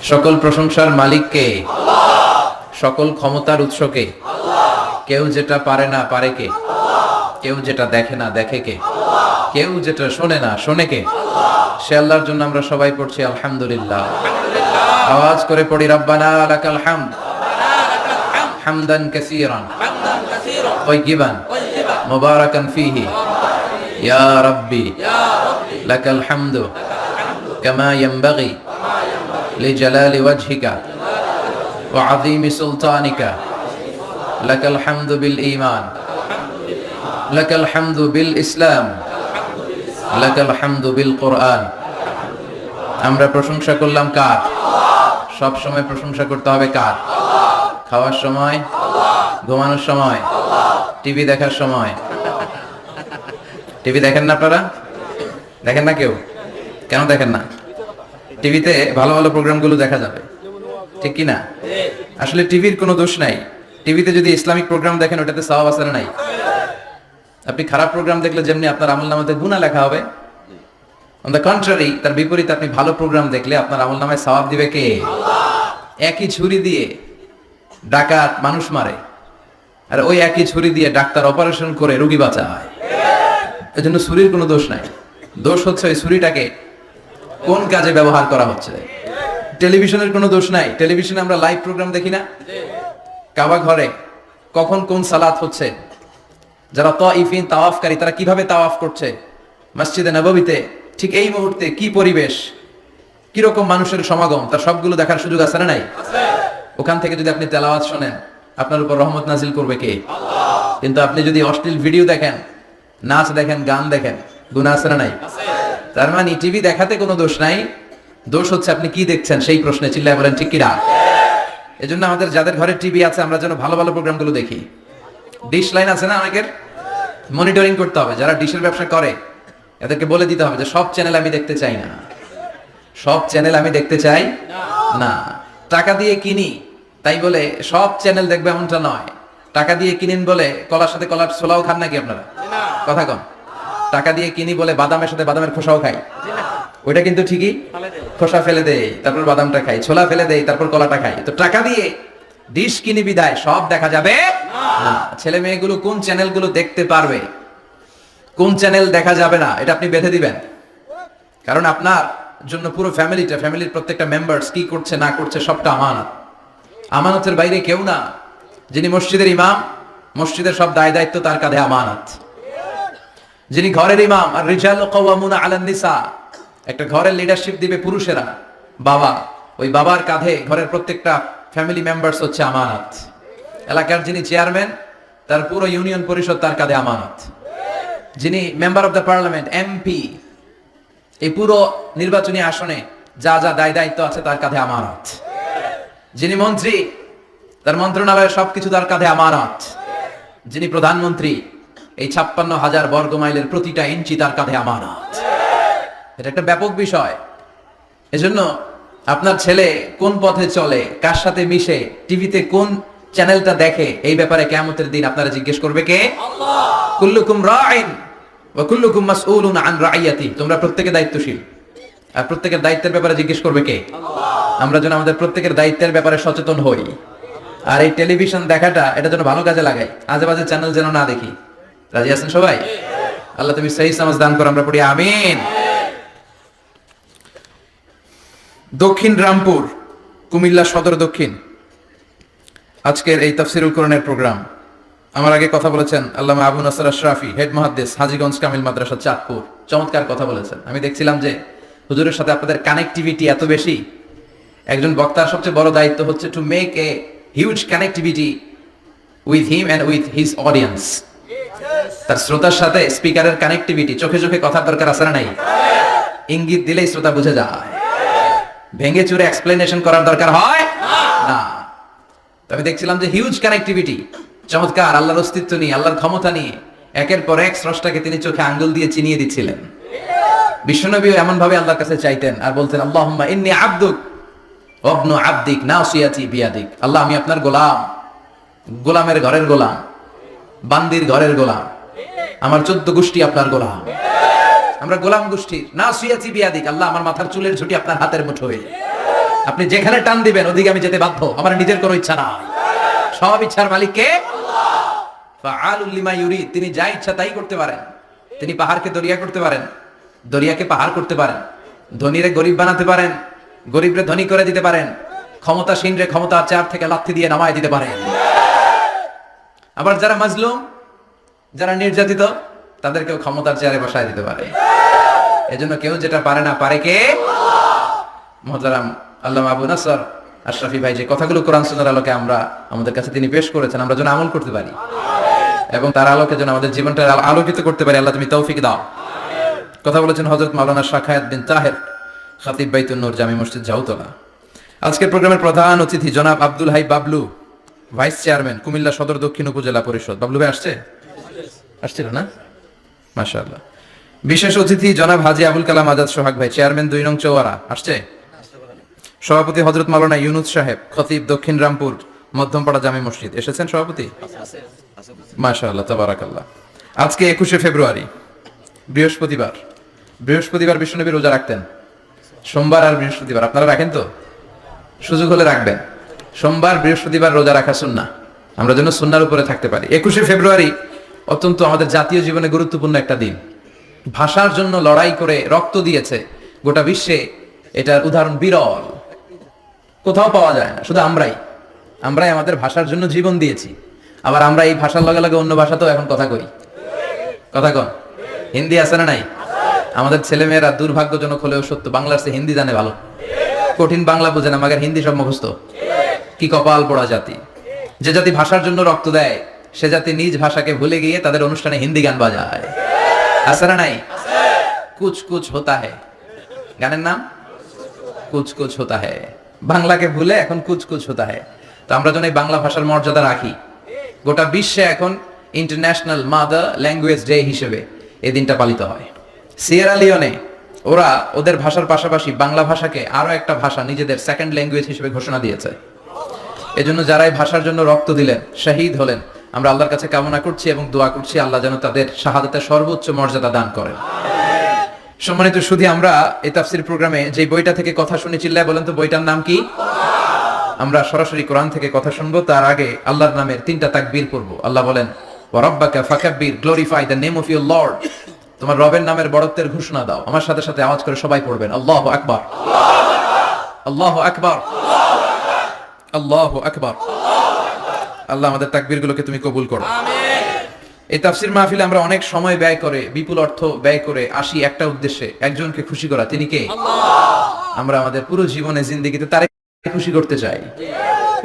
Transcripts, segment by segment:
সকল প্রশংসার মালিক কে? সকল ক্ষমতার উৎস কে? কেউ যেটা পারে না পারে কে? কেউ যেটা দেখে না দেখে কে? কেউ যেটা শোনে না শোনে কে? সে আল্লাহর জন্য আমরা সবাই পড়ছি আলহামদুলিল্লাহ। আওয়াজ করে পড়ি রব্বানা লাকাল হামদ হামদান কাসীরান তাইয়িবান মুবারাকান ফীহি ইয়া রাব্বি লাকাল হামদু কামা ইয়ানবাগি লিজালালি ওয়াজহিকা ওয়া আযীমি সুলতানিকা লাকাল হামদু বিল ঈমান লাকাল হামদু বিল ইসলাম লাকাল হামদু বিল কুরআন। আমরা প্রশংসা করলাম কার? সব সময় প্রশংসা করতে হবে কার? খাওয়ার সময়, ঘুমানোর সময়, টিভি দেখার সময়। টিভি দেখেন না আপনারা? দেখেন না কেউ? কেন দেখেন না? টিভিতে ভালো ভালো প্রোগ্রামগুলো দেখা যাবে, ঠিক কি না? আসলে টিভির কোনো দোষ নাই। টিভিতে যদি ইসলামিক প্রোগ্রাম দেখেন ওটাতে সওয়াব আছে না নাই? আপনি খারাপ প্রোগ্রাম দেখলে যেমনি আপনার আমলনামাতে গুনাহ লেখা হবে, অন দ্য কন্ট্রারি তার বিপরীতে আপনি ভালো প্রোগ্রাম দেখলে আপনার আমলনামায় সওয়াব দিবে কে? একই ছুরি দিয়ে ডাকাত মানুষ মারে, আর ওই একই ছুরি দিয়ে ডাক্তার অপারেশন করে রোগী বাঁচায়। এজন্য ছুরির কোনো দোষ নাই, দোষ হচ্ছে ওই ছুরিটাকে কোন কাজে ব্যবহার করা হচ্ছে। টেলিভিশনের কোনো দোষ নাই, টেলিভিশনে আমরা লাইভ প্রোগ্রাম দেখি না? কাবা ঘরে কখন কোন সালাত হচ্ছে, যারা তাওয়াফিন তাওয়াফকারী তারা কিভাবে তাওয়াফ করছে, মসজিদে নববীতে ঠিক এই মুহূর্তে কি পরিবেশ, কিরকম মানুষের সমাগম, তার সবগুলো দেখার সুযোগ আছে না নাই? ওখান থেকে যদি আপনি তেলাওয়াত শোনেন আপনার উপর রহমত নাজিল করবে কে? কিন্তু আপনি যদি অশ্লীল ভিডিও দেখেন, নাচ দেখেন, গান দেখেন, গুনাহ আছে না নাই? তার মানে টিভি দেখাতে কোনো দোষ নাই, দোষ হচ্ছে আপনি কি দেখছেন সেই প্রশ্নে। চিল্লায় বলেন ঠিক কিনা? এজন্য আমাদের যাদের ঘরে টিভি আছে আমরা যেন ভালো ভালো প্রোগ্রামগুলো দেখি। ডিশ লাইন আছে না অনেকের, মনিটরিং করতে হবে। যারা ডিশের ব্যবসা করে এদেরকে বলে দিতে হবে যে সব চ্যানেল আমি দেখতে চাই না, সব চ্যানেল আমি দেখতে চাই না। টাকা দিয়ে কিনি তাই বলে সব চ্যানেল দেখবে এমনটা নয়। টাকা দিয়ে কিনেন বলে কলার সাথে কলার ছোলাও খান নাকি আপনারা? কথা কন। টাকা দিয়ে কিনি বলে বাদামের সাথে বাদামের খোসাও খাই, ওইটা কিন্তু ঠিকই খোসা ফেলে দেয় তারপর বাদামটা খাই, ছোলা ফেলে দেয় তারপর কলাটা খাই। তো টাকা দিয়ে ডিশ কিনি বিদায় সব দেখা যাবে না। ছেলে মেয়েগুলো কোন চ্যানেলগুলো দেখতে পারবে, কোন চ্যানেল দেখা যাবে না, এটা আপনি বেঁধে দিবেন। কারণ আপনার জন্য পুরো ফ্যামিলিটা, ফ্যামিলির প্রত্যেকটা মেম্বার্স কি করছে না করছে সবটা আমানত। আমানতের বাইরে কেউ না। যিনি মসজিদের ইমাম, মসজিদের সব দায় দায়িত্ব তার কাঁধে আমানত। যিনি ঘরের ইমাম, আর রিজালু কাওয়ামুনা আলান নিসা, একটা ঘরের লিডারশিপ দিবে পুরুষেরা, বাবা, ওই বাবার কাঁধে ঘরের প্রত্যেকটা ফ্যামিলি মেম্বার্স হচ্ছে আমানত। এলাকার যিনি চেয়ারম্যান তার পুরো ইউনিয়ন পরিষদ তার কাঁধে আমানত। যিনি member of the parliament, MP, এই পুরো নির্বাচনী আসনে যা যা দায় দায়িত্ব আছে তার কাঁধে আমানত। যিনি মন্ত্রী তার মন্ত্রণালয়ের সবকিছু তার কাঁধে আমানত। যিনি প্রধানমন্ত্রী এই 56,000 বর্গ মাইলের প্রতিটা ইঞ্চি তার কাঁধে আমানত। এটা একটা ব্যাপক বিষয়। এজন্য আপনার ছেলে কোন পথে চলে, কার সাথে মিশে, টিভিতে কোন চ্যানেলটা দেখে, এই ব্যাপারে কিয়ামতের দিন আপনারা জিজ্ঞেস করবে কে? আল্লাহ। কুল্লুকুম রাইন ওয়া কুল্লুকুম মাসউলুন আন রাইয়াতি। তোমরা প্রত্যেকে দায়িত্বশীল, আর প্রত্যেকের দায়িত্বের ব্যাপারে জিজ্ঞেস করবে কে? আল্লাহ। আমরা যেন আমাদের প্রত্যেকের দায়িত্বের ব্যাপারে সচেতন হই। আর এই টেলিভিশন দেখাটা এটা যেন ভালো কাজে লাগাই, আজে বাজে চ্যানেল যেন না দেখি। রাজি আছেন সবাই? আল্লাহ তুমি সহি সমাজ দান করো, আমরা পড়ি আমিন। দক্ষিণ রামপুর, কুমিল্লা সদর দক্ষিণ, আজকের এই তাফসিরুল কোরআনের প্রোগ্রাম। আমার আগে কথা বলেছেন আল্লামা আবু নাসর আশরাফি, হেড মুহাদ্দিস, হাজীগঞ্জ কামিল মাদ্রাসা চাঁদপুর। চমৎকার কথা বলেছেন। আমি দেখছিলাম যে হুজুরের সাথে আপনাদের কানেক্টিভিটি এত বেশি। একজন বক্তার সবচেয়ে বড় দায়িত্ব হচ্ছে to make a huge connectivity with him and with his audience. তার শ্রোতার সাথে স্পিকারের কানেক্টিভিটি, চোখে চোখে কথার দরকার আছে না নাই? ইঙ্গিত দিলেই শ্রোতা বুঝে যায়। ভেঙে চুরে এক্সপ্লেনেশন করার দরকার হয় না। আমি দেখছিলাম যে হিউজ কানেক্টিভিটি, চমৎকার, আল্লাহর অস্তিত্ব নিয়ে, আল্লাহর ক্ষমতা নিয়ে একের পর এক স্রষ্টাকে তিনি চোখে আঙ্গুল দিয়ে চিনিয়ে দিচ্ছিলেন। বিশ্বনবীও এমন ভাবে আল্লাহর কাছে চাইতেন আর বলতেন, আল্লাহুম্মা ইন্নী আবদুক ওয়া ইবনু আবদিক নাসিয়াতি বিয়াদিক। আল্লাহ আমি আপনার গোলাম, গোলামের ঘরের গোলাম, বান্দির ঘরের গোলাম, আমার 14 গোষ্ঠী আপনার গোলাম। আমরা গোলাম গোষ্ঠীর। নাসিয়াতি বিয়াদিক, আল্লাহ আমার মাথার চুলের ঝুঁটি আপনার হাতের মুঠোয়। আপনি যেখানে টান দিবেন ওদিকে আমি যেতে বাধ্য, আমার নিজের কোনো ইচ্ছা না। সব ইচ্ছার মালিক কে? ফাআলুল লিমা ইউরিদ। তিনি যা ইচ্ছা তাই করতে পারেন। তিনি পাহাড়কে দরিয়া করতে পারেন, দরিয়াকে পাহাড় করতে পারেন, ধনীরে গরিব বানাতে পারেন, গরিবরে ধনী করে দিতে পারেন, ক্ষমতাসীনরে ক্ষমতার চেয়ার থেকে লাথি দিয়ে নামায় দিতে পারেন। আবার যারা মাজলুম, যারা নির্যাতিত, তাদেরকেও ক্ষমতার চেয়ারে বসায় দিতে পারে। এজন্য কেউ যেটা পারে না, পারে কে? মুহতারাম আল্লামা আবু নাসর আশরাফি ভাই যে কথাগুলো কোরআন সুন্নাহর আলোকে আমরা আমাদের কাছে তিনি পেশ করেছেন, আমরা যেন আমল করতে পারি এবং তার আলোকে যেন আমাদের জীবনটা আলোকিত করতে পারি, আল্লাহ তুমি তৌফিক দাও। কথা বলেছেন হযরত মাওলানা শাখায়াত বিন তাহের, খতিব বাইতুন নূর জামি মসজিদ জাউতলা। আজকের প্রোগ্রামের প্রধান অতিথি জনাব আব্দুল হাই বাবলু, ভাইস চেয়ারম্যান কুমিল্লা সদর দক্ষিণ উপজেলা পরিষদ। বাবলু ভাই আসছিল না? মাশাআল্লাহ। বিশেষ অতিথি জনাব হাজী আবুল কালাম আজাদ সোহাগ ভাই, চেয়ারম্যান 2 নং চৌয়ারা, আসছে। সভাপতি হযরত মাওলানা ইউনুস সাহেব, খতিব দক্ষিণ রামপুর মধ্যমপাড়া জামি মসজিদ, এসেছেন সভাপতি? মাশাআল্লাহ, তাবারাকাল্লাহ। আজকে 21শে ফেব্রুয়ারি, বৃহস্পতিবার। বৃহস্পতিবার বিশ্বনবী রোজা রাখতেন। সোমবার আর বৃহস্পতিবার আপনারা রাখেন তো? সুযোগ হলে রাখবেন। সোমবার বৃহস্পতিবার রোজা রাখা সুন্নাহ, আমরা যেন সুন্নাহর উপরে থাকতে পারি। 21শে ফেব্রুয়ারি অত্যন্ত আমাদের জাতীয় জীবনে গুরুত্বপূর্ণ একটা দিন। ভাষার জন্য লড়াই করে রক্ত দিয়েছে গোটা বিশ্বে, এটার উদাহরণ বিরল, কোথাও পাওয়া যায় না। শুধু আমরাই আমাদের ভাষার জন্য জীবন দিয়েছি। আবার আমরা এই ভাষার লগে লগে অন্য ভাষাতেও এখন কথা কই। কথা কন, হিন্দি আছে না নাই? আমাদের ছেলেমেয়েরা দুর্ভাগ্যজনক হলেও সত্য বাংলার চেয়ে হিন্দি জানে ভালো। কঠিন বাংলা বোঝে না, মাগার হিন্দি সব মুখস্থ। কি কপাল পোড়া জাতি! যে জাতি ভাষার জন্য রক্ত দেয়, সে জাতি নিজ ভাষাকে ভুলে গিয়ে তাদের অনুষ্ঠানে হিন্দি গান বাজায়। আছে না নাই? কুছ কুছ হোতা হ্যায়, গানের নাম কুছ কুছ হোতা হ্যায়। বাংলাকে ভুলে এখন কুছ কুছ হোতা হ্যায়। তো আমরা যেন এই বাংলা ভাষার মর্যাদা রাখি। গোটা বিশ্বে এখন ইন্টারন্যাশনাল মাদার ল্যাঙ্গুয়েজ ডে হিসেবে এই দিনটা পালিত হয়। সিয়েরা লিওনে ওরা ওদের ভাষার পাশাপাশি বাংলা ভাষাকে আরো একটা ভাষা নিজেদের সেকেন্ড ল্যাঙ্গুয়েজ হিসেবে ঘোষণা দিয়েছে। এজন্য যারা এই ভাষার জন্য রক্ত দিলেন, শহীদ হলেন, আমরা আল্লাহর কাছে কামনা করছি এবং দোয়া করছি আল্লাহ যেন তাদের শাহাদাতের সর্বোচ্চ মর্যাদা দান করেন। সম্মানিত সুধী, আমরা এই তাফসীর প্রোগ্রামে যে বইটা থেকে কথা শুনে চিল্লায় বলেন তো বইটার নাম কি? আমরা সরাসরি কোরআন থেকে কথা শুনবো, তার আগে আল্লাহর নামের 3টা তাকবীর পড়বো। আল্লাহ বলেন, ওয়া রাব্বাকা ফাকাব্বির, glorify the name of your lord. তোমার রবের নামের বড়ত্বের ঘোষণা দাও। আমার সাথে সাথে আওয়াজ করে সবাই পড়বেন, আল্লাহু আকবার, আল্লাহু আকবার, আল্লাহু আকবার। আল্লাহ আমাদের তাকবীরগুলোকে তুমি কবুল করো। এই তাফসীর মাহফিলে আমরা অনেক সময় ব্যয় করে, বিপুল অর্থ ব্যয় করে আসি একটা উদ্দেশ্যে, একজনকে খুশি করা। তিনি কে? আমরা আমাদের পুরো জীবনে জিন্দেগিতে তারে খুশি করতে চাই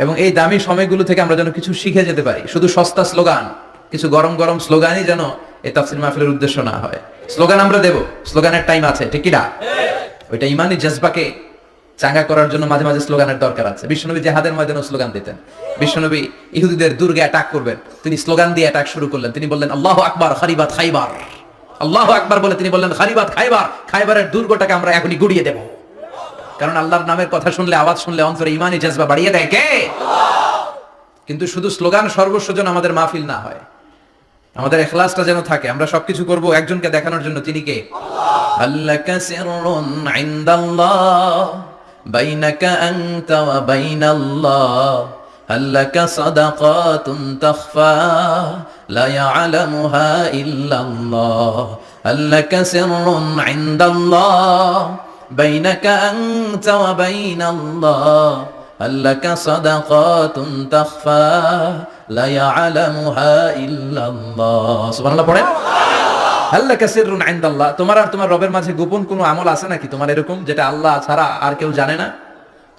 এবং এই দামি সময়গুলো থেকে আমরা যেন কিছু শিখে যেতে পারি। শুধু সস্তা স্লোগান, কিছু গরম গরম স্লোগানই যেন এই তাফসীর মাহফিলের উদ্দেশ্য না হয়। স্লোগান আমরা দেব, স্লোগানের টাইম আছে, ঠিক কি না? ওইটা ইমানি জজবাকে চাঙ্গা করার জন্য মাঝে মাঝে স্লোগানের দরকার আছে। বিশ্বনবী জিহাদের ময়দানে স্লোগান দিতেন। বিশ্বনবী ইহুদিদের দুর্গে অ্যাটাক করবেন, তিনি স্লোগান দিয়ে অ্যাটাক শুরু করলেন। তিনি বললেন, আল্লাহু আকবার খারিবাত খাইবার। আল্লাহু আকবার বলে তিনি বললেন, খারিবাত খাইবার, খাইবারের দুর্গটাকে আমরা এখনই গুড়িয়ে দেব। কারণ আল্লাহর নামের কথা শুনলে, আওয়াজ শুনলে অন্তরে ইমানি জজবা বাড়িয়ে দেয় কে? কিন্তু শুধু স্লোগান সর্বস্ব যেন আমাদের মাহফিল না হয়, আমাদের ইখলাসটা যেন থাকে। আমরা সবকিছু করব একজনকে দেখানোর জন্য, তিনি কে? আল্লাকা সিররুন ইনদাল্লাহ বাইনাকা আনতা ওয়া বাইনাল্লাহ, আল্লাকা সাদাকাতুন তাখফা লা ইয়ালামুহা ইল্লাল্লাহ, আল্লাকা সিররুন ইনদাল্লাহ বাইনাকা আনতা ওয়া বাইনাল্লাহ, আল্লাকা সাদাকাতুন তাখফা লা ইয়ালামুহা ইল্লাল্লাহ। সুবহানাল্লাহ পড়েন। আল্লাকা সিররুন ইনদাল্লাহ, তোমার আর তোমার রবের মাঝে গোপন কোনো আমল আছে নাকি তোমার এরকম, যেটা আল্লাহ ছাড়া আর কেউ জানে না?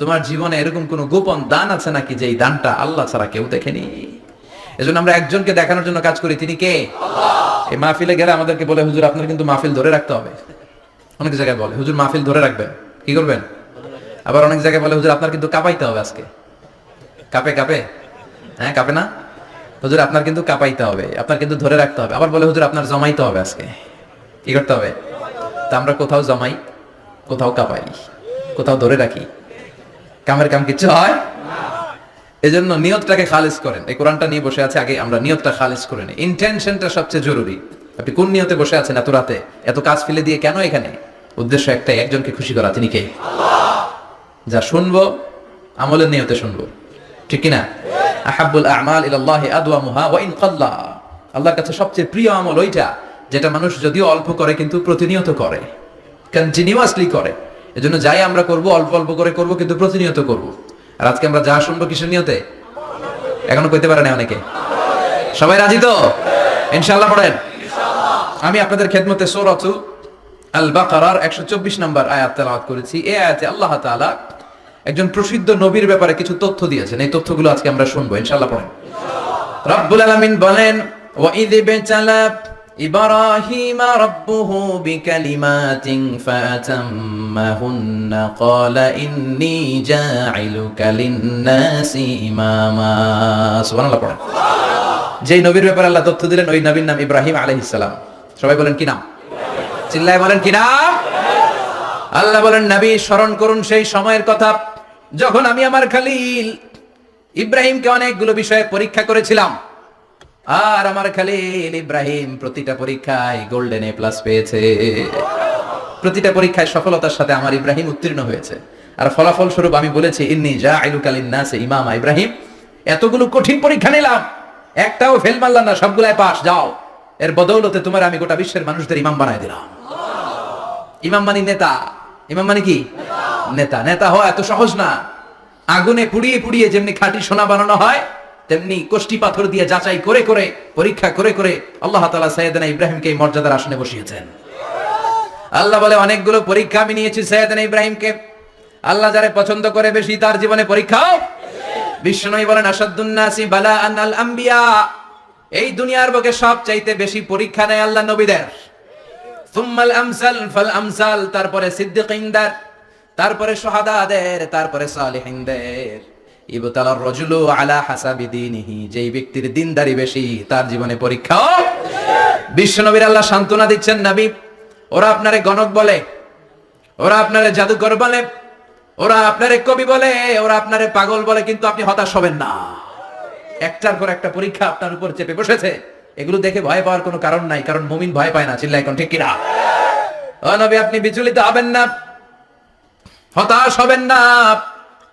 তোমার জীবনে এরকম কোনো গোপন দান আছে নাকি যে এই দানটা আল্লাহ ছাড়া কেউ দেখেনি? এজন্য আমরা একজনকে দেখানোর জন্য কাজ করি, তিনি কে? আল্লাহ। এই মাহফিলে গেলে আমাদেরকে বলে, হুজুর আপনার কিন্তু মাহফিল ধরে রাখতে হবে। অনেক জায়গায় বলে, হুজুর মাহফিল ধরে রাখবেন, কি করবেন? আবার অনেক জায়গায় বলে, হুজুর আপনার কিন্তু কাঁপাইতে হবে আজকে। কাঁপে কাঁপে? হ্যাঁ কাঁপে না? হুজুর আপনার কিন্তু কাঁপাইতে হবে, আপনার কিন্তু ধরে রাখতে হবে। আবার বলে, হুজুর আপনার জমাইতে হবে আজকে। কি করতে হবে? তা আমরা কোথাও জমাই, কোথাও কাঁপাই, কোথাও ধরে রাখি, কামের কাম কিছু হয়। এজন্য নিয়তটাকে খালিস করেন। এই কোরআনটা নিয়ে বসে আছে, আগে আমরা নিয়তটা খালিস করে নিই। ইন্টেনশনটা সবচেয়ে জরুরি। আপনি কোন নিয়তে বসে আছেন এত রাতে, এত কাজ ফেলে দিয়ে কেন এখানে? উদ্দেশ্য একটাই, একজনকে খুশি করা। তিনি কে? আল্লাহ। যা শুনবো আমলের নিয়তে শুনবো, ঠিক কিনা? আহাব্বুল আমাল ইলাল্লাহি আদওয়ামুহা ওয়া ইন কাল্লা। আল্লাহর কাছে সবচেয়ে প্রিয় আমল ওইটা যেটা মানুষ যদিও অল্প করে কিন্তু প্রতিনিয়ত করে, কন্টিনিউয়াসলি করে। এজন্য যাই আমরা করব অল্প অল্প করে করব, কিন্তু প্রতিনিয়ত করব। আর আজকে আমরা যা শুনবো কিসের নিয়তে এখনো কইতে পারে না অনেকে। সবাই রাজি তো? ইনশাআল্লাহ পড়েন। আমি আপনাদের খেদমতে সূরাতু আল বাকারার 124 নম্বর আয়াত তেলাওয়াত করেছি। এই আয়াতে আল্লাহ তাআলা একজন প্রসিদ্ধ নবীর ব্যাপারে কিছু তথ্য দিয়েছেন। এই তথ্যগুলো আজকে আমরা শুনবো ইনশাআল্লাহ পড়েন। রব্বুল আলামিন বলেন, ওয়া ইয বিতালা ইব্রাহিমা রাব্বুহু বিকালিমাতিন ফাতাম্মাহুন্না ক্বালা ইন্নী জাঈলুকা লিন-নাসি ইমামা। সুবহানাল্লাহ পড়েন। যেই নবীর ব্যাপারে আল্লাহ তথ্য দিলেন ওই নবীর নাম ইব্রাহিম আলাইহিস সালাম। সবাই বলেন কি নাম? চিল্লায় বলেন কি নাম? আল্লাহ বলেন, নবী স্মরণ করুন সেই সময়ের কথা যখন আমি আমার খলিল ইব্রাহিমকে অনেকগুলো বিষয়ে পরীক্ষা করেছিলাম। আর আমার খলিল ইব্রাহিম প্রতিটা পরীক্ষায় গোল্ডেন এ প্লাস পেয়েছে। প্রতিটা পরীক্ষায় সফলতার সাথে আমার ইব্রাহিম উত্তীর্ণ হয়েছে। আর ফলাফল স্বরূপ আমি বলেছি, ইন্নী জাঈলুকা লিন-নাসি ইমামা। ইব্রাহিম, এতগুলো কঠিন পরীক্ষা নিলাম, একটাও ফেল মারলাম না, সবগুলাই পাস। যাও, এর বদৌলতে তোমার আমি গোটা বিশ্বের মানুষদের ইমাম বানাই দিলাম। ইমাম মানে নেতা। ইমাম মানে কি? নেতা। নেতা হওয়া এত সহজ না। আগুনে পুড়িয়ে পুড়িয়ে যেমনি খাঁটি সোনা বানানো হয়, তেমনি কষ্টি পাথর দিয়ে যাচাই করে করে পরীক্ষা করে করে আল্লাহ তাআলা সাইয়েদনা ইব্রাহিমকে এই মর্যাদার আসনে বসিয়েছেন। আল্লাহ বলে, অনেকগুলো পরীক্ষা আমি নিয়েছি সাইয়েদনা ইব্রাহিমকে। আল্লাহ যারে পছন্দ করে বেশি তার জীবনে পরীক্ষাও। বিশ্বনবী বলেন, আসাদুন নাসি বালাআন আল আম্বিয়া। এই দুনিয়ার বুকে সবচাইতে বেশি পরীক্ষা নেয় আল্লাহ নবীদের। সুম্মাল আমসাল ফাল আমসাল, তারপরে সিদ্দিকিনদের, তারপরে শুহাদাদের, তারপরে সালিহিনদের। ইবতালার রাজুলু আলা হাসাবি দীনিহি, যেই ব্যক্তির দিনদারি বেশি তার জীবনে পরীক্ষাও। বিশ্বনবীর আল্লাহ সান্ত্বনা দিচ্ছেন, নবী ওরা আপনারে গণক বলে, ওরা আপনারে জাদুকর বলে, ওরা আপনারে কবি বলে, ওরা আপনারে পাগল বলে, কিন্তু আপনি হতাশ হবেন না। একটার পর একটা পরীক্ষা আপনার উপর চেপে বসেছে। এগুলো দেখে ভয় পাওয়ার কোনো কারণ নাই, কারণ মুমিন ভয় পায় না। চিল্লায় এখন ঠিক কিনা? ও নবী, আপনি বিচলিত হবেন না, হতাশ হবেন না।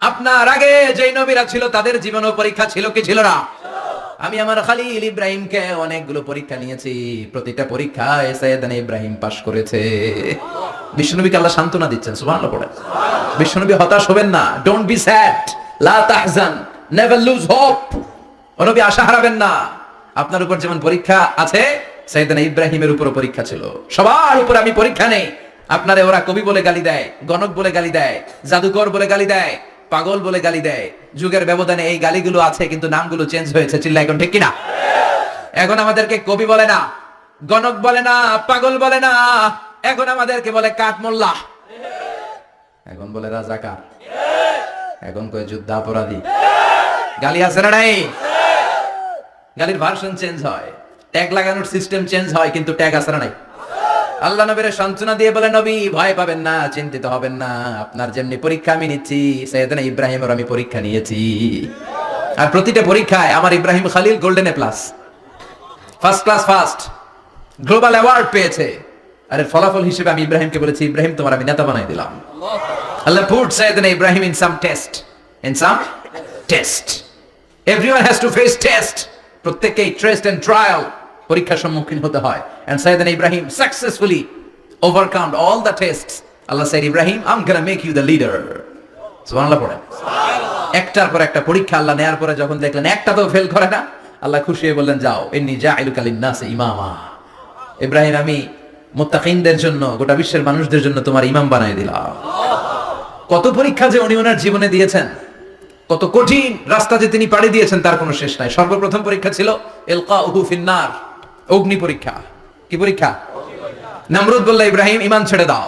আপনার আগে যেই নবীরা ছিল তাদের জীবনও পরীক্ষা ছিল কি ছিল না? আমি আমার খলিল ইব্রাহিমকে অনেকগুলো পরীক্ষা নিয়েছি, প্রতিটা পরীক্ষায় সাইয়েদনা ইব্রাহিম পাস করেছে। বিশ্বনবীকে আল্লাহ সান্ত্বনা দিচ্ছেন। সুবহানাল্লাহ পড়েন। বিশ্বনবী হতাশ হবেন না। ডোন্ট বি স্যাড, লা তাহজান, নেভার লুজ হোপ। ও নবী, আশা হারাবেন না। আপনার উপর যেমন পরীক্ষা আছে, সাইয়েদনা ইব্রাহিমের উপরও পরীক্ষা ছিল। সবার উপর আমি পরীক্ষা নেই। আপনারে ওরা কবি বলে গালি দেয়, গণক বলে গালি দেয়, জাদুকর বলে গালি দেয়, পাগল বলে গালি দেয়। যুগের ব্যবধানে এই গালিগুলো আছে, কিন্তু নামগুলো চেঞ্জ হয়েছে। চিল্লায় এখন ঠিক কিনা? এখন আমাদেরকে কবি বলে না, গণক বলে না, পাগল বলে না, এখন আমাদেরকে বলে কাঠমোল্লা, এখন বলে রাজাকার, এখন কয় যুদ্ধাপরাধী। গালি আছে না নাই? গালির ভার্সন চেঞ্জ হয়, ট্যাগ লাগানোর সিস্টেম চেঞ্জ হয়, কিন্তু ট্যাগ আছে না নাই? আল্লাহ নবীর সান্ত্বনা দিয়ে বলে, নবী ভয় পাবেন না, চিন্তিত হবেন না। আপনার যেমনি পরীক্ষা আমি নিচ্ছি, সাইয়েদনা ইব্রাহিমের আমি পরীক্ষা নিয়েছি। আর প্রতিটা পরীক্ষায় আমার Ibrahim Khalil golden A plus, first class first, global award পেয়েছে। আর এর ফলাফল হিসেবে আমি ইব্রাহিমকে বলেছি, ইব্রাহিম তোমার আমি নেতা বানাই দিলাম। আল্লাহ put সাইয়েদনা Ibrahim in some test, in some test. Everyone has to face test. প্রত্যেককেই টেস্ট এন্ড ট্রায়াল, পরীক্ষার সম্মুখীন হতে হয়। And সাইয়েদনা Ibrahim successfully overcome all the tests. Allah said, Ibrahim, I'm gonna make you the leader. সুবহানাল্লাহ পড়েন। একটার পর একটা পরীক্ষা আল্লাহ নেয়ার পরে যখন দেখলেন একটা তো ফেল করে না, আল্লাহ খুশি হয়ে বললেন, যাও, ইন্নী জাঈলুকা লিন-নাসি ইমামা। ইব্রাহিম, আমি মুত্তাকিনদের জন্য, গোটা বিশ্বের মানুষদের জন্য তোমার ইমাম বানাই দিলাম। কত পরীক্ষা যে উনি ওনার জীবনে দিয়েছেন, কত কঠিন রাস্তা যে তিনি পাড়ি দিয়েছেন তার কোনো শেষ নাই। সর্বপ্রথম পরীক্ষা ছিল ইলকাউহু ফিন-নার, অগ্নি পরীক্ষা। কি পরীক্ষা? নমরুদ বলল, ইব্রাহিম ঈমান ছেড়ে দাও,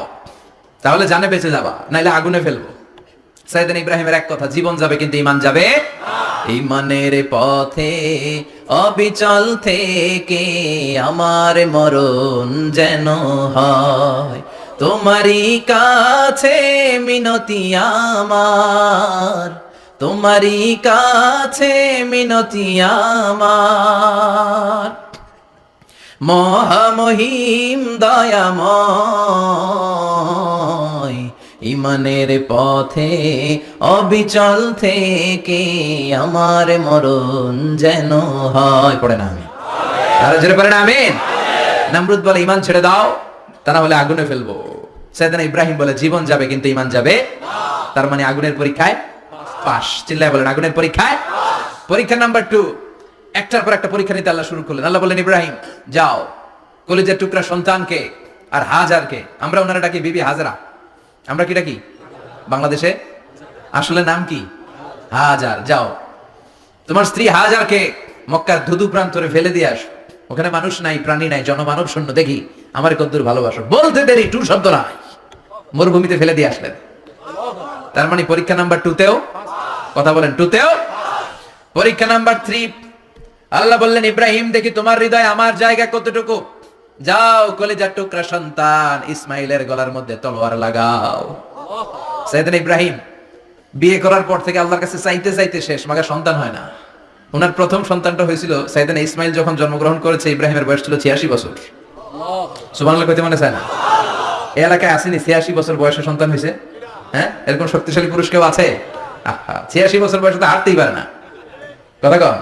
তাহলে জানে বেঁচে যাবা, নাইলে আগুনে ফেলবো। সাইয়েদনা ইব্রাহিমের এক কথা, জীবন যাবে কিন্তু ঈমান যাবে না। ঈমানের পথে অবিচল থেকে আমার মরণ যেন হয়, তোমারই কাছে মিনতি আমার, তোমারই কাছে মিনতি আমার। মহামহিম দয়াময় ইমানের পথে অবিচল থেকে আমার মরণ যেন হয়। পড়ে না আমি আর জোরে পড়ে না আমিন। নমরুদ বলে ঈমান ছেড়ে দাও, তা না হলে আগুনে ফেলবো। সাইয়েদনা ইব্রাহিম বলে জীবন যাবে কিন্তু ঈমান যাবে না। তার মানে আগুনের পরীক্ষায় পাস। চিল্লায় বলেন আগুনের পরীক্ষায় পরীক্ষা নাম্বার 2। একটার পর একটা পরীক্ষা নিতে আল্লাহ শুরু করলেন। আল্লাহ বললেন ইব্রাহিম যাও, কলিজার টুকরা সন্তানকে আর হাজারকে, আমরা ওনারা ডাকি বিবি হাজরা, আমরা কি ডাকি বাংলাদেশে, আসলে নাম কি হাজার, যাও তোমার স্ত্রী হাজারকে মক্কার ধুধু প্রান্তরে ফেলে দিয়ে আস। ওখানে মানুষ নাই, প্রাণী নাই, জনমানব শূন্য, দেখি আমার কদ্দুর ভালোবাসো। বলতে দেরি, টু শব্দ নাই, মরুভূমিতে ফেলে দিয়ে আসলেন। তার মানে পরীক্ষা নাম্বার 2তেও, কথা বলেন 2তেও। পরীক্ষা নাম্বার 3, আল্লাহ বললেন ইব্রাহিম দেখি তোমার হৃদয় আমার জায়গা কতটুকু, যাও কলিজার টুকরা সন্তান ইসমাইলের গলার মধ্যে তলোয়ার লাগাও। সাইয়েদনা ইব্রাহিম বিয়ে করার পর থেকে আল্লাহর কাছে চাইতে চাইতে শেষ, মাগা সন্তান হয় না। ওনার প্রথম সন্তানটা হয়েছিল সাইয়েদনা ইসমাইল যখন জন্মগ্রহণ করেছে, ইব্রাহিমের বয়স ছিল 86 বছর। সুবহানাল্লাহ কইতে মনে চায় না? এই এলাকায় আসেনি 86 বছর বয়সে সন্তান হয়েছে? হ্যাঁ, এরকম শক্তিশালী পুরুষ কেউ আছে? 86 বছর বয়সে তো হাঁটতেই পারে না, কথা কন।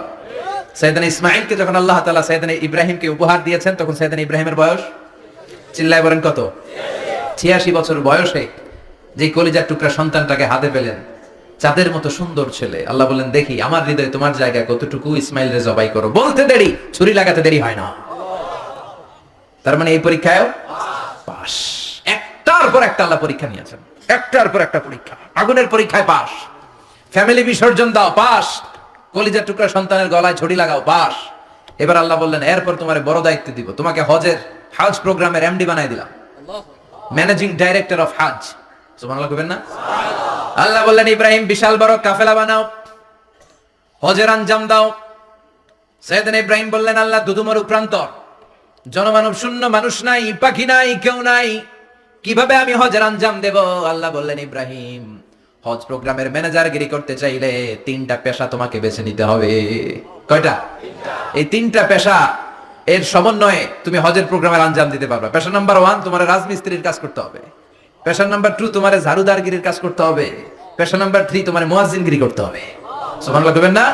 সাইয়েদনা ইসমাইলকে যখন আল্লাহ তাআলা সাইয়েদনা ইব্রাহিমকে উপহার দিয়েছেন, তখন সাইয়েদনা ইব্রাহিমের বয়স, চিল্লায় বলেন কত? 86 বছর বয়সে যে কলিজার টুকরা সন্তানটাকে হাতে পেলেন, চাঁদের মতো সুন্দর ছেলে। আল্লাহ বললেন দেখি আমার হৃদয়ে তোমার জায়গা কতটুকু, ইসমাইলরে জবাই করো। বলতে দেরি, ছুরি লাগাতে দেরি হয় না। তার মানে এই পরীক্ষায় পাস। একটার পর একটা আল্লাহ পরীক্ষা নিয়েছেন, একটার পর একটা পরীক্ষা। আগুনের পরীক্ষায় পাস, ফ্যামিলি বিসর্জন দাও পাস, কলিজার টুকরা সন্তানের গলায় ছড়ি লাগাও পাস। এবার আল্লাহ বললেন এরপর তোমার বড় দায়িত্ব দিব, তোমাকে হজ প্রোগ্রামের এমডি বানাই দিলাম, ম্যানেজিং ডাইরেক্টর অফ হজ। সুবহানাল্লাহ কইবেন না? আল্লাহ বললেন ইব্রাহিম বিশাল বড় কাফেলা বানাও, হজের আঞ্জাম দাও। সাইয়েদনা ইব্রাহিম বললেন আল্লাহ দুদুমরু প্রান্তর, জনমানব শূন্য, মানুষ নাই, পাখি নাই, কেউ নাই, কিভাবে আমি হজের আঞ্জাম দেব? আল্লাহ বললেন ইব্রাহিম হজ প্রোগ্রামের ম্যানেজারগিরি করতে চাইলে 3টা পেশা তোমাকে বেছে নিতে হবে। কয়টা? এই 3টা পেশা এর সমন্বয়ে তুমি হজের প্রোগ্রামের আঞ্জাম দিতে পারবে। পেশা নাম্বার 1 তোমার রাজমিস্ত্রির কাজ করতে হবে। পেশা নাম্বার 2 তোমার ঝাড়ুদারগিরির কাজ করতে হবে। পেশা নাম্বার 3 তোমার মুয়াজ্জিনগিরি করতে হবে। সুবহানাল্লাহ কইবেন না?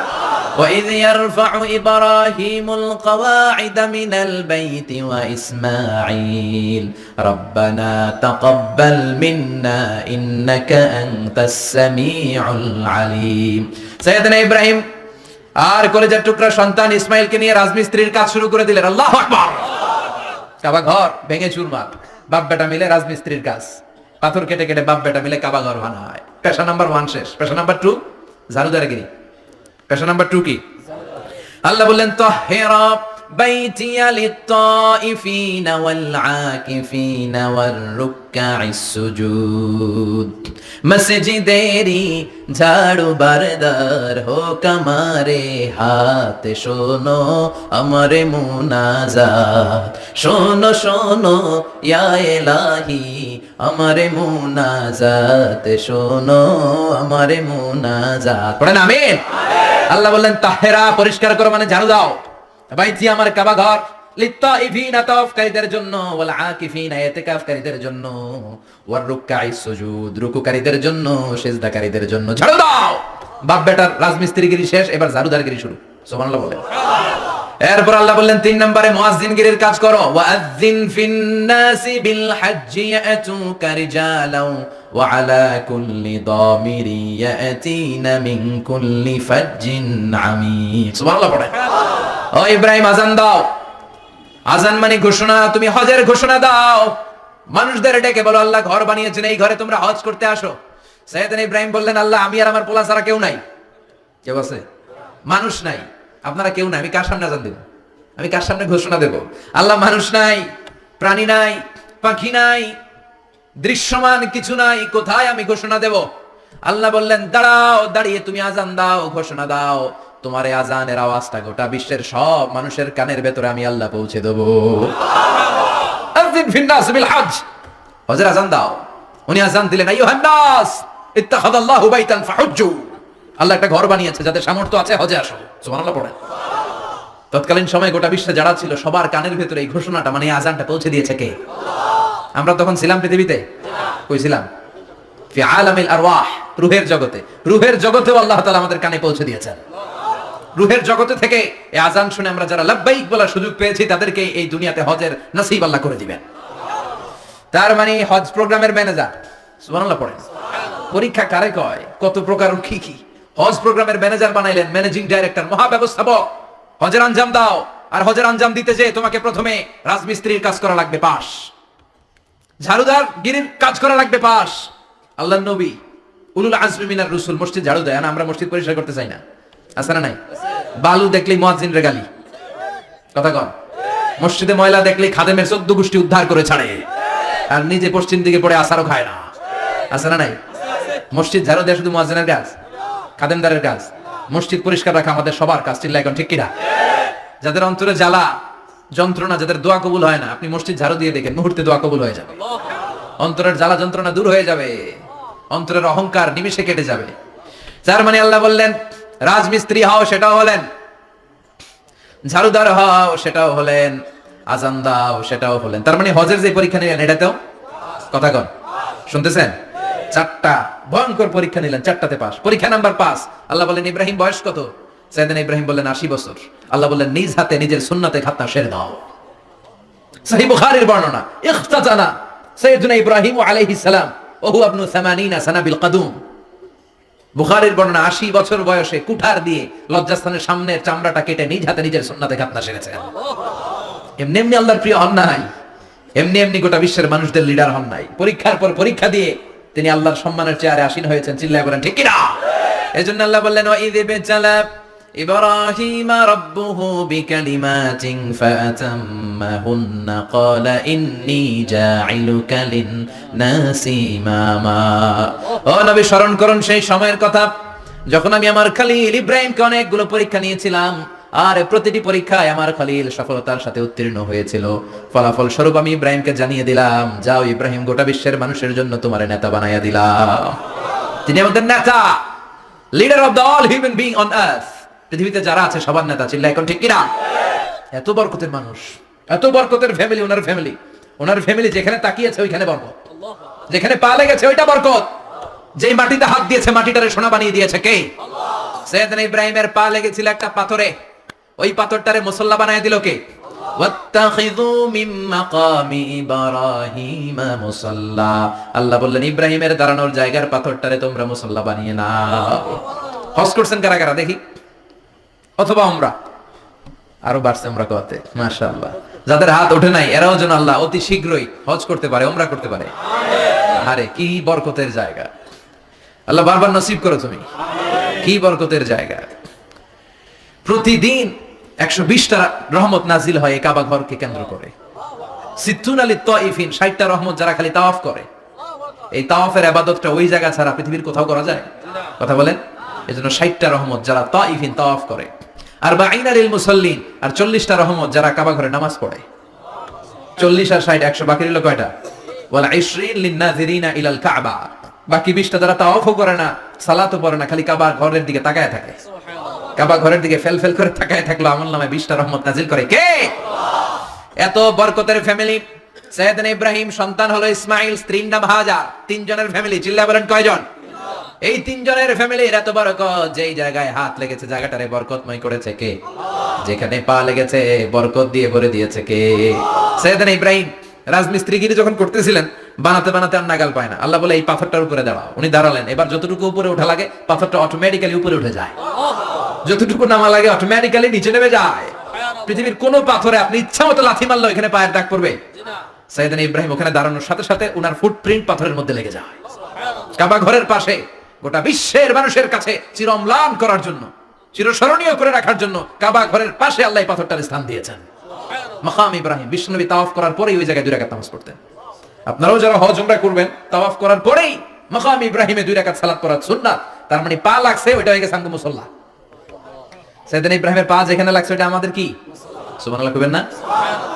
وَإِذْ يَرْفَعُ إِبْرَاهِيمُ الْقَوَاعِدَ مِنَ الْبَيْتِ وَإِسْمَاعِيلُ رَبَّنَا تَقَبَّلْ مِنَّا إِنَّكَ أَنْتَ السَّمِيعُ الْعَلِيمُ। সাইয়েদনা ইব্রাহিম আর কলিজার টুকরা সন্তান ইসমাইলকে নিয়ে রাজমিস্ত্রির কাজ শুরু করে দিলেন। আল্লাহু আকবার। কাবা ঘর ভেঙে চুরমার, বাপ বেটা মিলে রাজমিস্ত্রির কাজ, পাথর কেটে কেটে বাপ বেটা মিলে কাবা ঘর বানায়। পেশা নাম্বার 1 শেষ। পেশা নাম্বার 2 ঝাড়ুদারগিরি। পেশা নাম্বার 2 কি? আল্লাহ বললেন তাহহিরা বাইতিয়া লিত-তাইফিনা ওয়াল-আকিফিনা ওয়ার-রুকআইস সুজুদ। মসজিদেরি ঝাড়ু বারদার হোক আমারে হাত, শোনো আমারে মুনাজাত, শোনো শোনো ইয়া ইলাহি আমারে মুনাজাত, শোনো আমারে মুনাজাত। পড়েন আমিন। আল্লাহ বললেন তাহেরা পরিষ্কার করো মানে ঝাড়ু দাও, বাইতি আমার কাবা ঘর, লিত-তাইফিনা তাওয়াফকারীদের জন্য, ওয়াল আকিফিনা ইতিকাফকারীদের জন্য, ওয়ার রুকআইস সুজুদ রুকুকারীদের জন্য, সিজদাকারীদের জন্য। ঝাড়ু দাও। বাপ বেটার রাজমিস্ত্রিগিরি শেষ, এবার ঝাড়ুদারগিরি শুরু। সুবহানাল্লাহ বলেন। এরপর আল্লাহ বললেন 3 নম্বরে মুয়াজ্জিনগিরির কাজ করো। ওয়াআযযিন ফিন-নাসি বিল-হাজ্জি ইয়াতুকা রিজালাও ওয়া আলা কুল্লি দামিরি ইয়াতিনা মিন কুল্লি ফাজ্জিন আমিক। সুবহানাল্লাহ পড়ে। ও ইব্রাহিম আযান দাও। আযান মানে ঘোষণা, তুমি হজের ঘোষণা দাও। মানুষদের ডেকে বলো আল্লাহ ঘর বানিয়েছেন, এই ঘরে তোমরা হজ করতে আসো। সাইয়েদনা ইব্রাহিম বললেন আল্লাহ আমি আর আমার পোলা ছাড়া কেউ নাই। কেউ আছে? মানুষ নাই, আপনারা কেউ নাই, আমি কার সামনে আযান দেব? আমি কার সামনে ঘোষণা দেব? আল্লাহ মানুষ নাই, প্রাণী নাই, পাখি নাই, দৃশ্যমান কিছু নাই, কোথায় আমি ঘোষণা দেব? আল্লাহ বললেন দাঁড়াও, দাঁড়িয়ে তুমি আযান দাও, ঘোষণা দাও। তোমার এই আযানের আওয়াজটা গোটা বিশ্বের সব মানুষের কানের ভেতরে আমি আল্লাহ পৌঁছে দেব। আযিন ফিন-নাস বিল-হজ, হজের আযান দাও। উনি আযান দিলেন আইয়ুহান নাস ইত্তাখাযাল্লাহু বাইতান ফাহুজ্জু। আল্লাহ একটা ঘর বানিয়েছে, যাদের সামর্থ্য আছে হজে আসো। সুবহানাল্লাহ পড়েন। তৎকালীন সময় গোটা বিশ্বে যারা ছিল সবার কানের ভেতরে এই ঘোষণাটা মানে আযানটা পৌঁছে দিয়েছে কে? আমরা তখন ছিলাম পৃথিবীতে? কই ছিলাম? ফি আলামিল আরওয়াহ, রূহের জগতে। রূহের জগতেও আল্লাহ তাআলা আমাদের কানে পৌঁছে দিয়েছেন। রূহের জগতে থেকে এই আজান শুনে আমরা যারা লাব্বাইক বলার সুযোগ পেয়েছি তাদেরকে এই দুনিয়াতে হজের নসিব আল্লাহ করে দিবেন। তার মানে হজ প্রোগ্রামের ম্যানেজার, সুবহানাল্লাহ পড়েন। পরীক্ষা কারে কয়, কত প্রকার কি কি। হজ প্রোগ্রামের ম্যানেজার বানাইলেন, ম্যানেজিং ডাইরেক্টর, মহাব্যবস্থাপক। হজের আঞ্জাম দাও, আর হজের আঞ্জাম দিতে যে তোমাকে প্রথমে রাজমিস্ত্রির কাজ করা লাগবে পাস, ঝাড়ুদার গিরির কাজ করা লাগবে পাস। আল্লাহর নবী উলুল আজমি মিনার রাসূল মসজিদ ঝাড়ু দেয় না, আমরা মসজিদ পরিষ্কার করতে চাই না, আছে না নাই? বালু দেখলেই মুয়াজ্জিন রে গালি, কথা কন। মসজিদে ময়লা দেখলেই খাদেমের 14 গোষ্ঠী উদ্ধার করে ছাড়ে, আর নিজে পশ্চিম দিকে পড়ে আসারও খায় না, আছে না নাই? মসজিদ ঝাড়ু দেয়া শুধু মুয়াজ্জিনের কাজ, খাদেমদারের কাজ? মসজিদ পরিষ্কার রাখা আমাদের সবার কাজ। চিল্লা এখন ঠিক কিনা? যাদের অন্তরে জ্বালা যন্ত্রণা, যাদের দোয়া কবুল হয় না, আপনি মসজিদ ঝাড়ু দিয়ে দেখেন মুহূর্তে দোয়া কবুল হয়ে যাবে। অন্তরের জ্বালা যন্ত্রণা দূর হয়ে যাবে, অন্তরের অহংকার নিমেষে কেটে যাবে। তার মানে আল্লাহ বললেন রাজমিস্ত্রি হও, সেটাও হলেন, ঝাড়ুদার হও, সেটাও হলেন, আজান দাও, সেটাও হলেন। তার মানে হজের যে পরীক্ষা নিলেন এটাতেও, কথা কন, শুনতেছেন? 4টা ভয়ঙ্কর পরীক্ষা নিলেন, 4টাতে পাস। পরীক্ষা নাম্বার 5। আল্লাহ বলেন ইব্রাহিম বয়স কত? সাইয়েদনা ইব্রাহিম বললেন 80 বছর। আল্লাহ বললেন নিজ হাতে নিজের সুন্নাতে খাতনা সেরে দাও। সহিহ বুখারীর বর্ণনা, ইখতাজানা সাইয়েদনা ইব্রাহিম আলাইহিস সালাম ওয়া হুয়া ইবনু 80 সানা বিল কদুম। বুখারীর বর্ণনা, 80 বছর বয়সে কুঠার দিয়ে লজ্জাস্থানের সামনের চামড়াটা কেটে নিজ হাতে নিজের সুন্নাতে খাতনা সেরেছেন। এমনি এমনি আল্লাহর প্রিয় হন নাই, এমনি এমনি গোটা বিশ্বের মানুষদের লিডার হন নাই। পরীক্ষার পর পরীক্ষা দিয়ে তিনি আল্লাহর সম্মানের চেয়ারে আসীন হয়েছেন। চিল্লায় বলেন ঠিক কিনা? এজন্য আল্লাহ বললেন ওয়া ইয বিতালা ইব্রাহিম রাব্বুহু বিকালিমাতিন ফাআতাম্মাহুন্না ক্বালা ইন্নী জাঈলুকা লিন-নাসি ইমামা। ও নবী, স্মরণ করুন সেই সময়ের কথা যখন আমি আমার খলিল ইব্রাহিমকে অনেকগুলো পরীক্ষা নিয়েছিলাম, আর প্রতিটি পরীক্ষায় আমার খলিল সফলতার সাথে উত্তীর্ণ হয়েছিল। ফলাফল স্বরূপ আমি ইব্রাহিমকে জানিয়ে দিলাম, যাও ইব্রাহিম, গোটা বিশ্বের মানুষের জন্য তোমার নেতা বানাইয়া দিলাম। তিনি আমাদের নেতা, leader of the all human being on earth. পৃথিবীতে যারা আছে সবার নেতা। চিল্লা এখন ঠিক কিনা? এত বরকতের মানুষ, এত বরকতের ফ্যামিলি, ওনার ফ্যামিলি যেখানে তাকিয়েছে ওইখানে বরকত, যেখানে পা লেগেছে ওইটা বরকত। যেই মাটিতে হাত দিয়েছে মাটিটারে সোনা বানিয়ে দিয়েছে কে? সাইয়েদনা ইব্রাহিমের পা লেগেছিল একটা পাথরে, ওই পাথরটারে মুসল্লা বানায় দিল কে? ওয়াত্তাখিযু মিন মাকামি ইব্রাহিম মুসাল্লা। আল্লাহ বললেন ইব্রাহিমের দাঁড়ানোর জায়গার পাথরটারে তোমরা মুসল্লা বানিয়ে নাও। হজ করছেন কারা কারা দেখি? অথবা উমরা? আরো বাড়ছে উমরা করতে, মাশাআল্লাহ। যাদের হাত ওঠে নাই এরাও যেন আল্লাহ অতি শীঘ্রই হজ করতে পারে, উমরা করতে পারে। আরে কি বরকতের জায়গা, আল্লাহ বারবার নসিব করো তুমি। কি বরকতের জায়গা। প্রতিদিন 120টা রহমত নাজিল হয় এই কাবা ঘরকে কেন্দ্র করে। সিত্তুন আলী তাইফিন, 60টা রহমত যারা খালি তাওয়াফ করে। এই তাওয়াফের ইবাদতটা ওই জায়গা ছাড়া পৃথিবীর কোথাও করা যায়? কথা বলেন। এজন্য 60টা রহমত যারা তাইফিন তাওয়াফ করে, আর বাঈনা লিল মুসাল্লিন, আর 40টা রহমত যারা কাবা ঘরে নামাজ পড়ে। 40 আর 60 100, বাকি রইল কয়টা? ওয়াল 20 লিন নাযিরিনা ইলাল কাবা। বাকি 20টা যারা তাওয়াফও করে না, সালাতও পড়ে না, খালি কাবা ঘরের দিকে তাকায় থাকে। কাবা ঘরের দিকে ফেল ফেল করে তাকায় থাকলো, আমলনামায় 20টা রহমত নাজিল করে কে? এত বরকতের ফ্যামিলি। সাইয়েদনা ইব্রাহিম সন্তান হলো ইসমাইল, স্ত্রীর নাম হাজার। 3 জনের ফ্যামিলি। চিল্লা বলেন কয়জন? এই 3 জনের ফ্যামিলির এত বরকত, যেই জায়গায় হাত লেগেছে জায়গাটারে বরকতময় করেছে কে? যেখানে পা লেগেছে বরকত দিয়ে ভরে দিয়েছে কে? সাইয়েদনা ইব্রাহিম রাজমিস্ত্রিগিরি যখন করতেছিলেন, বানাতে বানাতে আর নাগাল পায় না। আল্লাহ বলে এই পাথরটার উপরে দাঁড়াও। উনি দাঁড়ালেন। এবার যতটুকু উপরে ওঠা লাগে পাথরটা অটোমেটিক্যালি উপরে উঠে যায়, যতটুকু নামা লাগে অটোমেটিক্যালি নিচে নেমে যায়। পৃথিবীর কোন পাথরে আপনি ইচ্ছা মতো লাথি মারলে এখানে পায়ের দাগ পড়বে? সাইয়েদনা ইব্রাহিম ওখানে দাঁড়ানোর সাথে সাথে উনার ফুটপ্রিন্ট পাথরের মধ্যে লেগে যায়। কাবা ঘরের পাশে গোটা বিশ্বের মানুষের কাছে চির অম্লান করার জন্য, চিরস্মরণীয় করে রাখার জন্য কাবা ঘরের পাশে আল্লাহ এই পাথরটার স্থান দিয়েছেন। মাকাম ইব্রাহিম। বিশ্বনবী তাওয়াফ করার পরেই ওই জায়গায় 2 রাকাত নামাজ পড়তেন। আপনারাও যারা হজ উমরা করবেন, তাওয়াফ করার পরেই মাকাম ইব্রাহিমে 2 রাকাত সালাত পড়া সুন্নাত। তার মানে পা লাগছে ওইটা হয়ে গেছে আঙ্গু মুসল্লা। সাইয়েদনা ইব্রাহিমের পা যেখানে লাগছে ওইটা আমাদের কি? সুবহানাল্লাহ কইবেন না?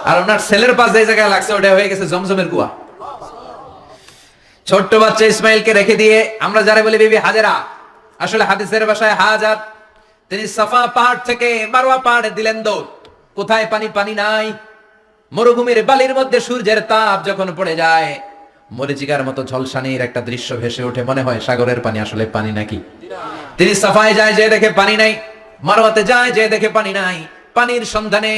আর ওনার ছেলের পা যে জায়গায় লাগছে ওটা হয়ে গেছে জমজমের কুয়া। ছোট্ট বাচ্চা ইসমাইলকে রেখে দিয়ে আমরা যারা বলি বিবি হাজেরা, আসলে হাদিসের ভাষায় হাজার, তিনি সাফা পাহাড় থেকে মারওয়া পাহাড়ে দিলেন দৌড়। কোথায় পানি? পানি নাই। মরুভূমির বালির মধ্যে সূর্যের তাপ যখন পড়ে যায়, মরিচিকার মতো ঝলসানির একটা দৃশ্য ভেসে ওঠে, মনে হয় সাগরের পানি আসলে পানি নাকি। তিনি সাফায় যায়, যে দেখে পানি নাই, মারওয়াতে যায়, যে দেখে পানি নাই। পানির সন্ধানে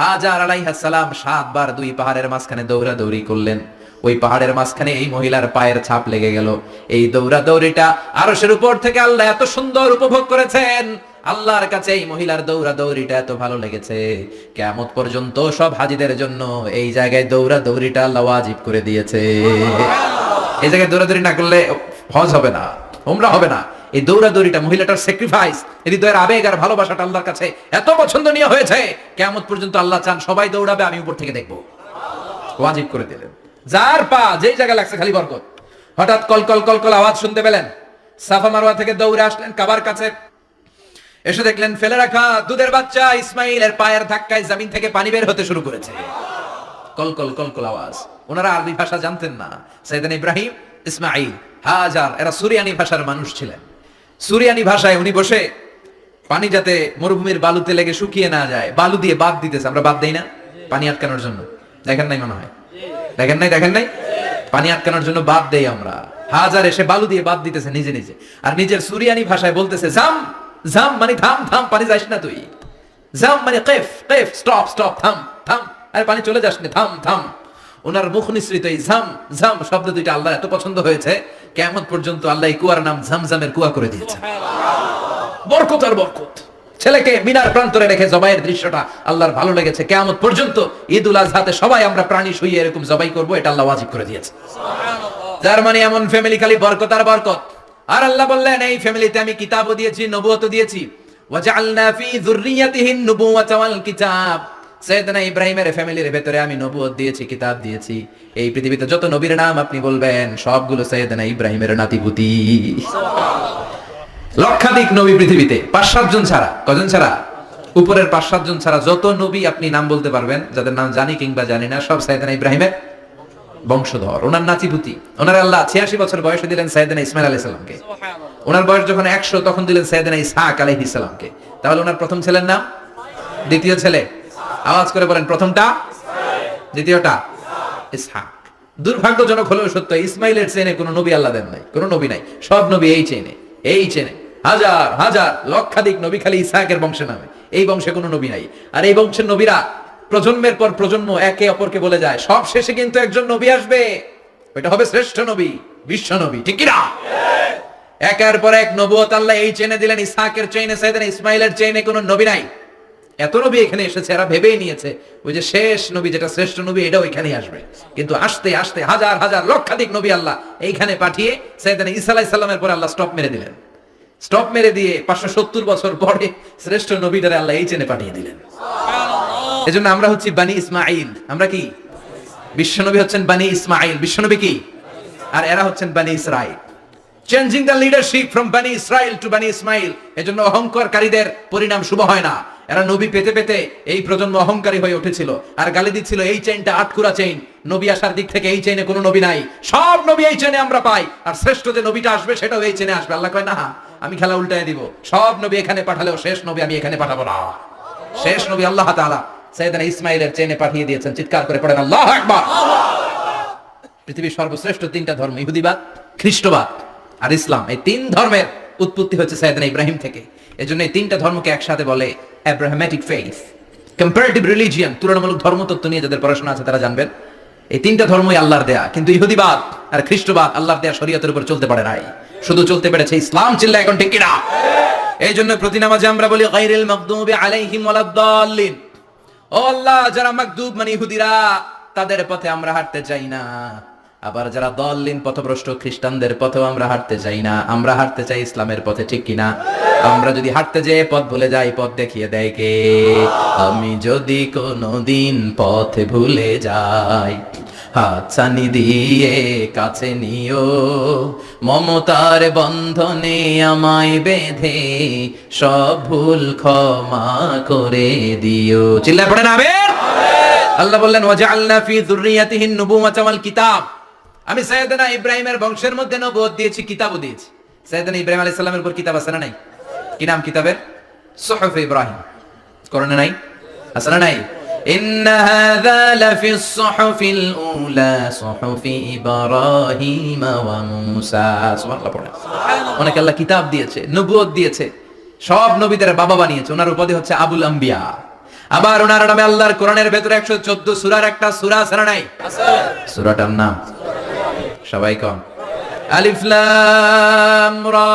হাজার আলাইহিস সালাম 7 বার 2 পাহাড়ের মাঝখানে দৌড়াদৌড়ি করলেন। ওই পাহাড়ের মাঝখানে এই মহিলার পায়ের ছাপ লেগে গেল। এই দৌড়াদৌড়িটা আরশের উপর থেকে আল্লাহ এত সুন্দর উপভোগ করেছেন। আল্লাহর কাছে এই মহিলার দৌড়াদৌড়িটা এত ভালো লেগেছে, কিয়ামত পর্যন্ত সব হাজীদের জন্য এই জায়গায় দৌড়াদৌড়িটা আল্লাহ ওয়াজিব করে দিয়েছে। এই জায়গায় দৌড়াদৌড়ি না করলে হজ হবে না, উমরা হবে না। এই দৌড়াদৌড়িটা, মহিলাটার স্যাক্রিফাইস, হৃদয়ের আবেগ আর ভালোবাসাটা আল্লাহর কাছে এত পছন্দনীয় হয়েছে, কিয়ামত পর্যন্ত আল্লাহ চান সবাই দৌড়াবে, আমি উপর থেকে দেখবো। ওয়াজিব করে দিলেন। যার পা যেই জায়গায় লাগছে খালি বরকত। হঠাৎ কল কল কল কল আওয়াজ শুনতে পেলেন। সাফা মারওয়া থেকে দৌড়ে আসলেন কাবার কাছে। এসে দেখলেন ফেলে রাখা দুধের বাচ্চা ইসমাইলের পায়ের ধাক্কায় জমিন থেকে পানি বের হতে শুরু করেছে। কল কল কল কল আওয়াজ। ওনারা আরবি ভাষা জানতেন না। সাইয়েদনা ইব্রাহিম, ইসমাইল, হাজার, এরা সুরিয়ানি ভাষার মানুষ ছিলেন। সুরিয়ানি ভাষায় উনি বসে পানি যাতে মরুভূমির বালুতে লেগে শুকিয়ে না যায়, বালু দিয়ে বাদ দিতেছে। আমরা বাদ দেই না পানি আটকানোর জন্য? দেখেন নাই মনে হয়? দেখেন নাই পানি আটকানোর জন্য বাদ দেই আমরা। হাজার এসে বালু দিয়ে বাদ দিতেছে নিজে নিজে, আর নিজের সুরিয়ানি ভাষায় বলতেছে জাম জাম, মানে থাম থাম, পানি যাস না তুই। জাম মানে কেফ কেফ, স্টপ স্টপ, থাম থাম, আরে পানি চলে যাস না, থাম থাম। ওনার মুখ নিঃসৃত এই জাম জাম শব্দ দুইটা আল্লাহ এত পছন্দ হয়েছে, কিয়ামত পর্যন্ত আল্লাহ এই কুয়ার নাম ঝমঝমের কুয়া করে দিয়েছে। বরকত আর বরকত। ছেলেকে মিনার প্রান্তরে রেখে জবাইয়ের দৃশ্যটা আল্লাহর ভালো লেগেছে। কিয়ামত পর্যন্ত ঈদুল আজহাতে সবাই আমরা প্রাণী শুইয়ে এরকম জবাই করব, এটা আল্লাহ ওয়াজিব করে দিয়েছে। যার মানে এমন ফ্যামিলি খালি বরকত আর বরকত। আর আল্লাহ বললেন এই ফ্যামিলিতে আমি কিতাবও দিয়েছি, নবুয়তও দিয়েছি। ওয়াজআলনা ফি যুররিয়াতিহিন নুবুওয়াতা ওয়াল কিতাব। সাইয়েদনা ইব্রাহিমের ফ্যামিলির ভেতরে আমি নবুয়ত দিয়েছি, কিতাব দিয়েছি। এই পৃথিবীতে যত নবীর নাম আপনি বলবেন সবগুলো সাইয়েদনা ইব্রাহিমের নাতিপুতি। লক্ষাধিক নবী পৃথিবীতে, 5-7 জন ছাড়া। কজন ছাড়া? উপরের 5-7 জন ছাড়া যত নবী আপনি নাম বলতে পারবেন, যাদের নাম জানি কিংবা জানি না, সব সাইয়েদনা ইব্রাহিমের বংশধর, ওনার নাতিপুতি। ওনার আল্লাহ 86 বছর বয়সে দিলেন সাইয়েদনা ইসমাইল আলাইহিস সালামকে। ওনার বয়স যখন 100 তখন দিলেন সাইয়েদনা ইসহাক আলাইহিস সালামকে। তাহলে ওনার প্রথম ছেলের নাম? দ্বিতীয় ছেলে আওয়াজ করে বলেন, প্রথমটা, দ্বিতীয়টা ইসহাক। দুর্ভাগ্যজনক হলেও সত্য, ইসমাইলের চেনে কোনো নবী আল্লাহ দেন নাই, কোনো নবী নাই। সব নবী এই চেনে, এই চেনে। হাজার হাজার লক্ষাধিক নবী খালি ইসহাকের বংশে নামে, এই বংশে কোনো নবী নাই। আর এই বংশের নবীরা প্রজন্মের পর প্রজন্ম একে অপরকে বলে যায়, সব শেষে কিন্তু একজন নবী আসবে, ওইটা হবে শ্রেষ্ঠ নবী, বিশ্ব নবী। ঠিক কি না? একের পর এক নবুয়ত আল্লাহ এই চেনে দিলেন। ইসহাকের চেইনে, সাইয়েদনা ইসমাইলের চেইনে কোনো নবী নাই। এত নবী এখানে এসেছে, এরা ভেবেই নিয়েছে ওই যে শেষ নবী, যেটা শ্রেষ্ঠ নবী, এটা ওইখানেই আসবে। কিন্তু আস্তে আস্তে হাজার হাজার লক্ষাধিক নবী আল্লাহ এইখানে পাঠিয়ে সাইয়েদনা ঈসা আলাইহিস সালামের পরে আল্লাহ স্টপ মেরে দিলেন। স্টপ মেরে দিয়ে 570 বছর পরে শ্রেষ্ঠ নবীটারে আল্লাহ এই চেনে পাঠিয়ে দিলেন। এজন্য আমরা হচ্ছি বানি ইসমাইল। আমরা কি? বিশ্বনবী হচ্ছেন বানি ইসমাইল, বিশ্বনবী কি? আর এরা হচ্ছেন বানি Israil. Changing the leadership from বানি ইসরাইল টু বানি ইসমাইল। এজন্য অহংকারীদের পরিণাম শুভ হয় না। এরা নবী পেতে পেতে এই প্রজন্ম অহংকারী হয়ে উঠেছিল আর গালি দিচ্ছিল এই চেইনটা আটকুরা চেইন, নবী আসার দিক থেকে এই চেইনে কোনো নবী নাই, সব নবী এই চেইনে আমরা পাই, আর শ্রেষ্ঠ যে নবীটা আসবে সেটাও এই চেইনে আসবে। আল্লাহ কয় না, আমি খেলা উল্টায় দিব, সব নবী এখানে পাঠালেও শেষ নবী আমি এখানে পাঠাবো না। শেষ নবী আল্লাহ তাআলা সাইয়েদনা ইসমাইলের চেইনে পাঠিয়ে দিয়েছেন। চিৎকার করে পড়েন আল্লাহু আকবার। পৃথিবীর সর্বশ্রেষ্ঠ 3টা ধর্ম, ইহুদিবাদ, খ্রিস্টবাদ আর ইসলাম, এই 3 ধর্মের উৎপত্তি হচ্ছে সাইয়েদনা ইব্রাহিম থেকে। এজন্য এই 3টা ধর্মকে একসাথে বলে অ্যাব্রাহামেটিক ফেইথ, কম্পারেটিভ রিলিজিয়ন। তুলনামূলক ধর্মতত্ত্ব নিয়ে যাদের পড়াশোনা আছে তারা জানবেন এই 3টা ধর্মই আল্লাহর দেয়া। কিন্তু ইহুদিবাদ আর খ্রিস্টবাদ আল্লাহর দেয়া শরীয়তের উপর চলতে পারে নাই, শুধু চলতে পেরেছে ইসলাম। চিল্লা এখন ঠিক কিনা? এই জন্য প্রতি নামাজে আমরা বলি গায়রিল মাগদুবি আলাইহিম ওয়ালাদ-দাল্লিন। ও আল্লাহ, যারা মাগদুব মানে ইহুদিরা, তাদের পথে আমরা হাঁটতে চাই না। আবার যারা দল্লিন পথভ্রষ্ট খ্রিস্টানদের পথেও আমরা হাঁটতে চাই না, আমরা হাঁটতে চাই ইসলামের পথে। ঠিক কিনা? আমরা যদি হাঁটতে যেয়ে পথ ভুলে যাই, পথ দেখিয়ে দেয় কে? আমি যদি কোনোদিন পথে ভুলে যাই, হাতছানি দিয়ে কাছে নিও, মমতার বন্ধনে আমায় বেঁধে সব ভুল ক্ষমা করে দিও। চিল্লায় পড়েন আমিন। আল্লাহ বললেন ওয়াজআলনা ফি যুররিয়াতিহিন নুবুওয়াতা ওয়াল কিতাব। আমি সাইয়েদনা ইব্রাহিমের বংশের মধ্যে নবুয়ত দিয়েছি, কিতাবও দিয়েছি। সাইয়েদনা ইব্রাহিম আলাইহিস সালামের উপর কিতাব আছে না নাই? কি নাম কিতাবের? সুহুফ ইব্রাহিম। কোরআনে নাই? আছে না নাই? ইন্না হাযা লাফিস সুহুফিল উলা সুহুফি ইব্রাহিম ওয়া মূসা। সুবহানাল্লাহ পড়ে। অনেক আল্লাহ কিতাব দিয়েছে, নবুয়ত দিয়েছে, সব নবীদের বাবা বানিয়েছে। ওনার উপাধি হচ্ছে আবুল আম্বিয়া। আবার ওনার নামে আল্লাহর কোরআনের ভেতরে 114 সূরার একটা সূরা আছে না নাই? আছে। সূরাটার নাম সবাই কোন? আলিফ লাম রা।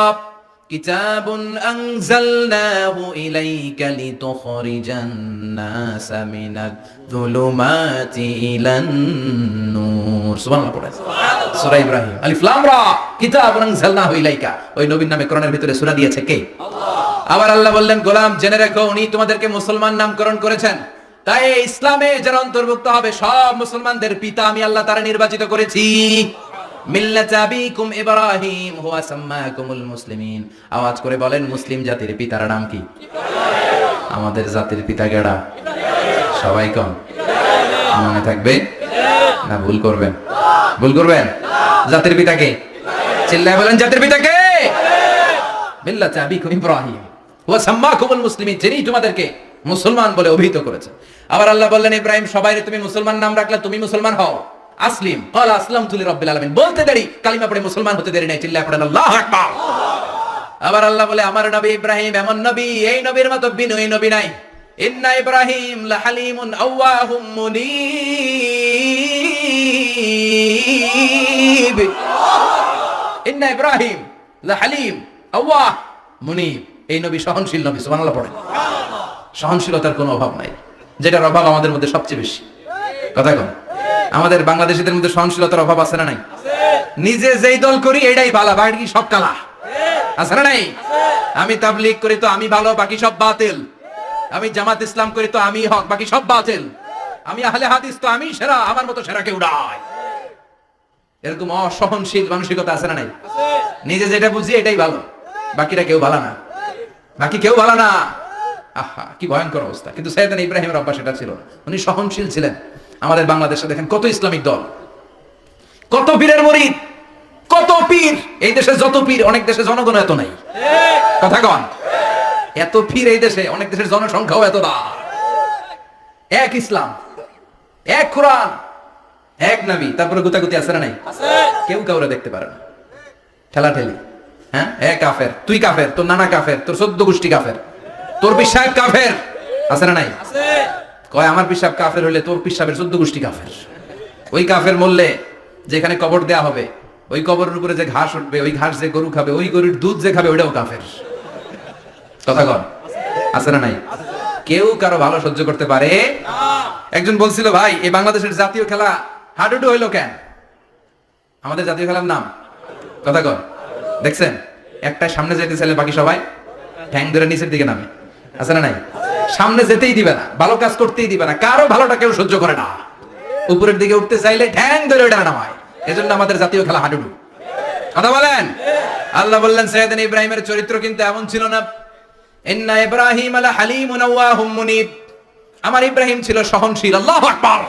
কিতাবুন আনজালনাহু ইলাইকা লিতুখরিজান নাসা মিনাজ যুলুমাতি ইলান নূর। সুবহানাল্লাহ পড়ে। সূরা ইব্রাহিম। আলিফ লাম রা। কিতাবুন আনজালনাহু ইলাইকা। ওই নবীর নামে কোরআনের ভিতরে সূরা দিয়েছে কে? আল্লাহ। আবার আল্লাহ বললেন, গোলাম জেনে রাখো, উনি তোমাদেরকে মুসলমান নামকরণ করেছেন। তাই ইসলামে যারা অন্তর্ভুক্ত হবে সব মুসলমানদের পিতা আমি আল্লাহ তারা নির্বাচিত করেছি। মিল্লাত আবিকুম ইব্রাহিম হুয়া সাম্মাকুমুল মুসলিমিন। আওয়াজ করে বলেন, মুসলিম জাতির পিতার নাম কি? আমাদের জাতির পিতা কেডা? সবাই কোন? মনে থাকবে না ভুল করবেন? ভুল করবেন? জাতির পিতা কে? চিল্লায় বলেন, জাতির পিতা কে? মিল্লাত আবিকুম ইব্রাহিম হুয়া সাম্মাকুমুল মুসলিমিন, যিনি তোমাদেরকে মুসলমান বলে অভিহিত করেছে। আবার আল্লাহ বললেন, ইব্রাহিম সবাইরে তুমি মুসলমান নাম রাখলে, তুমি মুসলমান হও। আসলিম ক্বালা আসলামতু লিরাব্বিল আলামিন, বলতে দেরি, কালিমা পড়ে মুসলমান হতে দেরি নাই। চিল্লায় পড়েন আল্লাহু আকবার। আবার আল্লাহ বলে, আমার নবী ইব্রাহিম এমন নবী, এই নবীর মতো বিনয়ী নবী নাই। ইন্না ইব্রাহিম লাহালিমুন আওয়াহুম মুনীব। ইন্না ইব্রাহিম লাহালিম আওয়াহ মুনীব। এই নবী সহনশীল নবী। সুবহানাল্লাহ পড়েন। সহনশীলতার কোনো অভাব নাই, যেটার অভাব আমাদের মধ্যে সবচেয়ে বেশি। কথা কন, আমাদের বাংলাদেশীদের মধ্যে সহনশীলতার অভাব আছে না নাই? নিজে যেই দল করি এটাই ভালো, বাকি সব কালা। আছে না নাই? আমি তাবলীগ করি তো আমি ভালো, বাকি সব বাতিল। আমি জামাত ইসলাম করি তো আমি হক, বাকি সব বাতিল। আমি আহলে হাদিস তো আমি সেরা, আমার মতো সেরা কেউ নাই। এরকম অসহনশীল মানসিকতা আছে না নাই? নিজে যেটা বুঝি এটাই ভালো, বাকিরা কেউ ভালো না, বাকি কেউ ভালো না। আহা, কি ভয়ঙ্কর অবস্থা। কিন্তু সাইয়েদনা ইব্রাহিমের অভ্যাস এটা ছিল না, উনি সহনশীল ছিলেন। আমাদের বাংলাদেশে দেখেন কত ইসলামিক দল, কত পীরের মুরিদ, কত পীর। এই দেশে যত পীর, অনেক দেশে জনগণ এত নাই। কথা কন, এত পীর এই দেশে, অনেক দেশের জনসংখ্যাও এত না। এক ইসলাম, এক কোরআন, এক নবী, তারপরে গুতাগুতি আছে না নাই? কেউ কাউরে দেখতে পারে না, ঠেলাঠেলি। হ্যাঁ, এক কাফের, তুই কাফের, তোর নানা কাফের, তোর 14 গোষ্ঠী কাফের, তোর পিসাব কাফের, আছে না নাই? কয় আমার পিসাব কাফের হইলে তোর পিসাবের 14 গোষ্ঠী কাফের। ওই কাফের মরলে যেখানে কবর দেয়া হবে, ওই কবরের উপরে যে ঘাস উঠবে, ওই ঘাস যে গরু খাবে, ওই গরুর দুধ যে খাবে, ওইটাও কাফের। কথা কন, আছে না নাই? কেউ কারো ভালো সহ্য করতে পারে না। একজন বলছিল, ভাই এই বাংলাদেশের জাতীয় খেলা হাডুডু হইলো কেন? আমাদের জাতীয় খেলার নাম, কথা কন, দেখছেন একটা সামনে যেতে চাইলে বাকি সবাই ঠ্যাং ধরে নিচের দিকে নামে। আছে না নাই? সামনে যেতেই দিবে না, ভালো কাজ করতেই দিবে না, কারো ভালোটা কেউ সহ্য করে না। উপরের দিকে উঠতে চাইলে ঠ্যাং ধরে ওটা নামায়। এজন্য আমাদের জাতীয় খেলা হাডুডু। কথা বলেন। আল্লাহ বললেন, সাইয়েদনা ইব্রাহিমের চরিত্র কিন্তু এমন ছিল না। ইন্না ইব্রাহিম লা হালিমুন আওয়াহুম মুনীব। আমার ইব্রাহিম ছিল সহনশীল। আল্লাহু আকবার।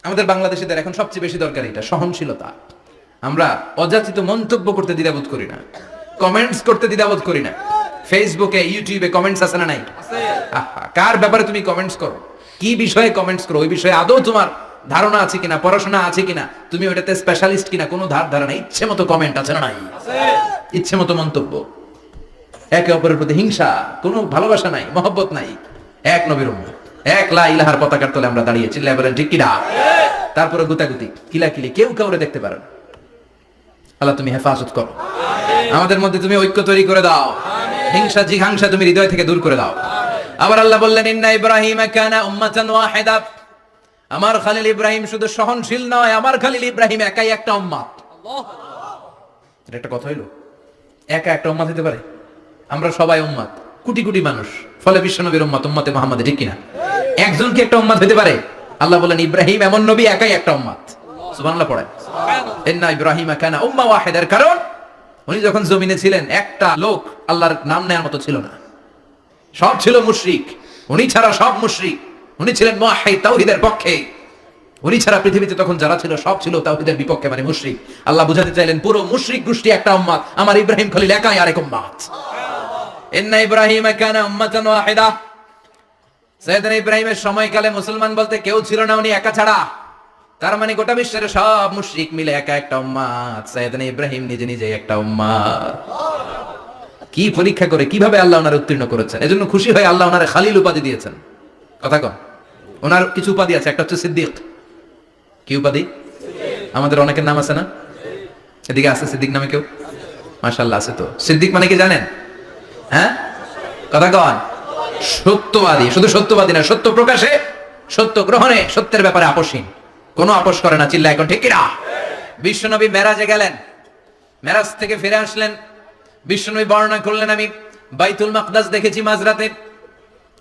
আমাদের বাংলাদেশীদের এখন সবচেয়ে বেশি দরকার এটা, সহনশীলতা। আমরা অযাচিত মন্তব্য করতে দ্বিধাবোধ করি না, কমেন্টস করতে দ্বিধাবোধ করি না। ফেসবুকে, ইউটিউবে কমেন্টস আছে না নাই? কার ব্যাপারে তুমি কমেন্টস করো, কি বিষয়ে কমেন্টস করো, ওই বিষয়ে আদৌ তোমার ধারণা আছে কিনা, পড়াশোনা আছে কিনা, তুমি ওইটাতে স্পেশালিস্ট কিনা, কোনো ধারণা, ইচ্ছে মতো কমেন্ট আছে না নাই? ইচ্ছে মতো মন্তব্য, একে অপরের প্রতি হিংসা, কোনো ভালোবাসা নাই, মহব্বত নাই। এক নবীর উম্মত, এক লা ইলাহার পতাকার তলে আমরা দাঁড়িয়ে, চিল্লায় বলেন ঠিক কিনা? তারপরে গুতাগুতি, কিলাকিলি, কেউ কাউরে দেখতে পারে না। আল্লাহ তুমি হেফাজত করো, আমাদের মধ্যে তুমি ঐক্য তৈরি করে দাও, হিংসা জিঘাংসা তুমি হৃদয় থেকে দূর করে দাও। আবার আল্লাহ বললেন, ইন্না ইব্রাহিম কানা উম্মাতান ওয়াহিদা। আমার খলিল ইব্রাহিম শুধু সহনশীল নয়, আমার খলিল ইব্রাহিম একাই একটা উম্মত। এটা একটা কথা হইলো, একা একটা উম্মত হতে পারে? আমরা সবাই উম্মত, কোটি কোটি মানুষ, ফলে বিশ্বনবীর উম্মত, উম্মতে মুহাম্মাদ, ঠিক কিনা? একজন কি একটা উম্মত হতে পারে? আল্লাহ বলেন, ইব্রাহিম এমন নবী, একাই একটা উম্মত। সুবহানাল্লাহ পড়েন। ইন্না ইব্রাহিম কানা উম্মা ওয়াহিদার, কারণ উনি যখন জমিনে ছিলেন একটা লোক আল্লাহর নাম নেওয়ার মতো ছিল না, সব ছিল মুশরিক। উনি ছাড়া সব মুশরিক। উনি ছিলেন মুওয়াহহিদ, তাওহীদের পক্ষে। উনি ছাড়া পৃথিবীতে তখন যারা ছিল সব ছিল তাওহীদের বিপক্ষে, মানে মুশরিক। আল্লাহ বুঝাতে চাইলেন পুরো মুশরিক গোষ্ঠী একটা উম্মত, আমার ইব্রাহিম খলিল একাই আরেক উম্মত। ইন্না ইব্রাহিম কানা উম্মাতান ওয়াহিদা সাইয়েদনা ইব্রাহিমের সময়কালে মুসলমান বলতে কেউ ছিল না, উনি একা ছাড়া। তার মানে গোটা বিশ্বের সব মুশরিক মিলে একা একটা উম্মাত, সাইয়েদনা ইব্রাহিম নিজে নিজে একটা উম্মাত। কি পরীক্ষা করে কিভাবে আল্লাহ ওনার উত্তীর্ণ করেছেন, এজন্য খুশি হয়ে আল্লাহ ওনারে খালিল উপাধি দিয়েছেন। কথা কন, ওনার কিছু উপাধি আছে, একটা হচ্ছে সিদ্দিক। কি উপাধি? আমাদের অনেকের নাম আছে না? এদিকে আছে সিদ্দিক নামে কেউ? মাশাআল্লাহ আছে। তো সিদ্দিক মানে কি জানেন? হ্যাঁ, কথা কন। সত্যবাদী, শুধু সত্যবাদী না, সত্য প্রকাশে, সত্য গ্রহণে, সত্যের ব্যাপারে আপোষহীন, কোনো আপোষ করে না। চিল্লা এখন ঠিক কিনা? বিশ্বনবী মেরাজে গেলেন, মেরাজ থেকে ফিরে আসলেন, বিশ্বনবী বর্ণনা করলেন, আমি বাইতুল মাকদাস দেখেছি মাঝরাতে,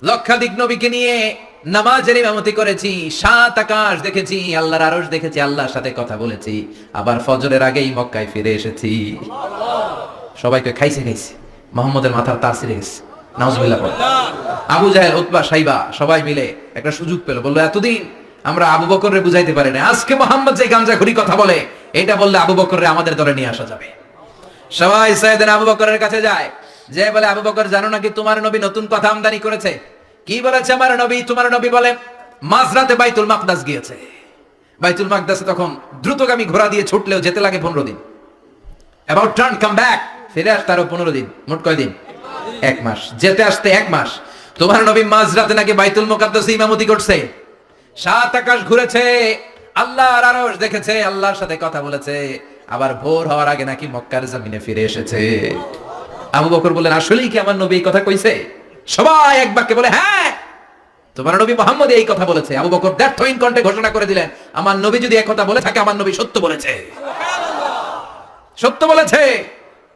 লক্ষাধিক নবীকে নিয়ে নামাজের ইমামতি করেছি, 7 আকাশ দেখেছি, আল্লাহর আরশ দেখেছি, আল্লাহর সাথে কথা বলেছি, আবার ফজরের আগেই মক্কায় ফিরে এসেছি। সবাইকে খাইছে মুহাম্মদের মাথার তাসির গেছে। নাউজুবিল্লাহ। আবু জাহেল, উতবা, সাইবা সবাই মিলে একটা সুযোগ পেল, বললো এতদিন আমরা আবু বকররে বুঝাইতে পারি না, আজকে মুহাম্মদ যে গাঁজাখুরি কথা বলে, এটা বললে আবু বকররে আমাদের দলে নিয়ে আসা যাবে। সবাই সাইয়েদনা আবু বকরের কাছে যায়, যে বলে আবু বকর জানো নাকি তোমার নবী নতুন কথা আমদানি করেছে? কি বলেছে আমার নবী? তোমার নবী বলে মাঝরাতে বাইতুল মাকদাস গিয়েছে। বাইতুল মাকদাসে তখন দ্রুতগামী ঘোড়া দিয়ে ছুটলেও যেতে লাগে 15 দিন। অ্যাবাউট টার্ন কাম ব্যাক, ফিরে আসতে আরো 15 দিন, মোট কয় দিন? 1 মাস, যেতে আসতে 1 মাস। তোমার নবী মাঝরাতে নাকি বাইতুল মুকাদ্দাসে ইমামতি করছে, 7 আকাশ ঘুরেছে, আল্লাহর আরশ দেখেছে, আল্লাহর সাথে কথা বলেছে, আবার ভোর হওয়ার আগে নাকি মক্কার জমিনে ফিরে এসেছে। আবু বকর বললেন আসলেই কি আমার নবী এই কথা কইছে? সবাই এক বাক্যে বলে হ্যাঁ, তোমার নবী মুহাম্মদ এই কথা বলেছে। আবু বকর দ্ব্যর্থহীন কণ্ঠে ঘোষণা করে দিলেন, আমার নবী যদি এই কথা বলে থাকে, আমার নবী সত্য বলেছে। সত্য বলেছে,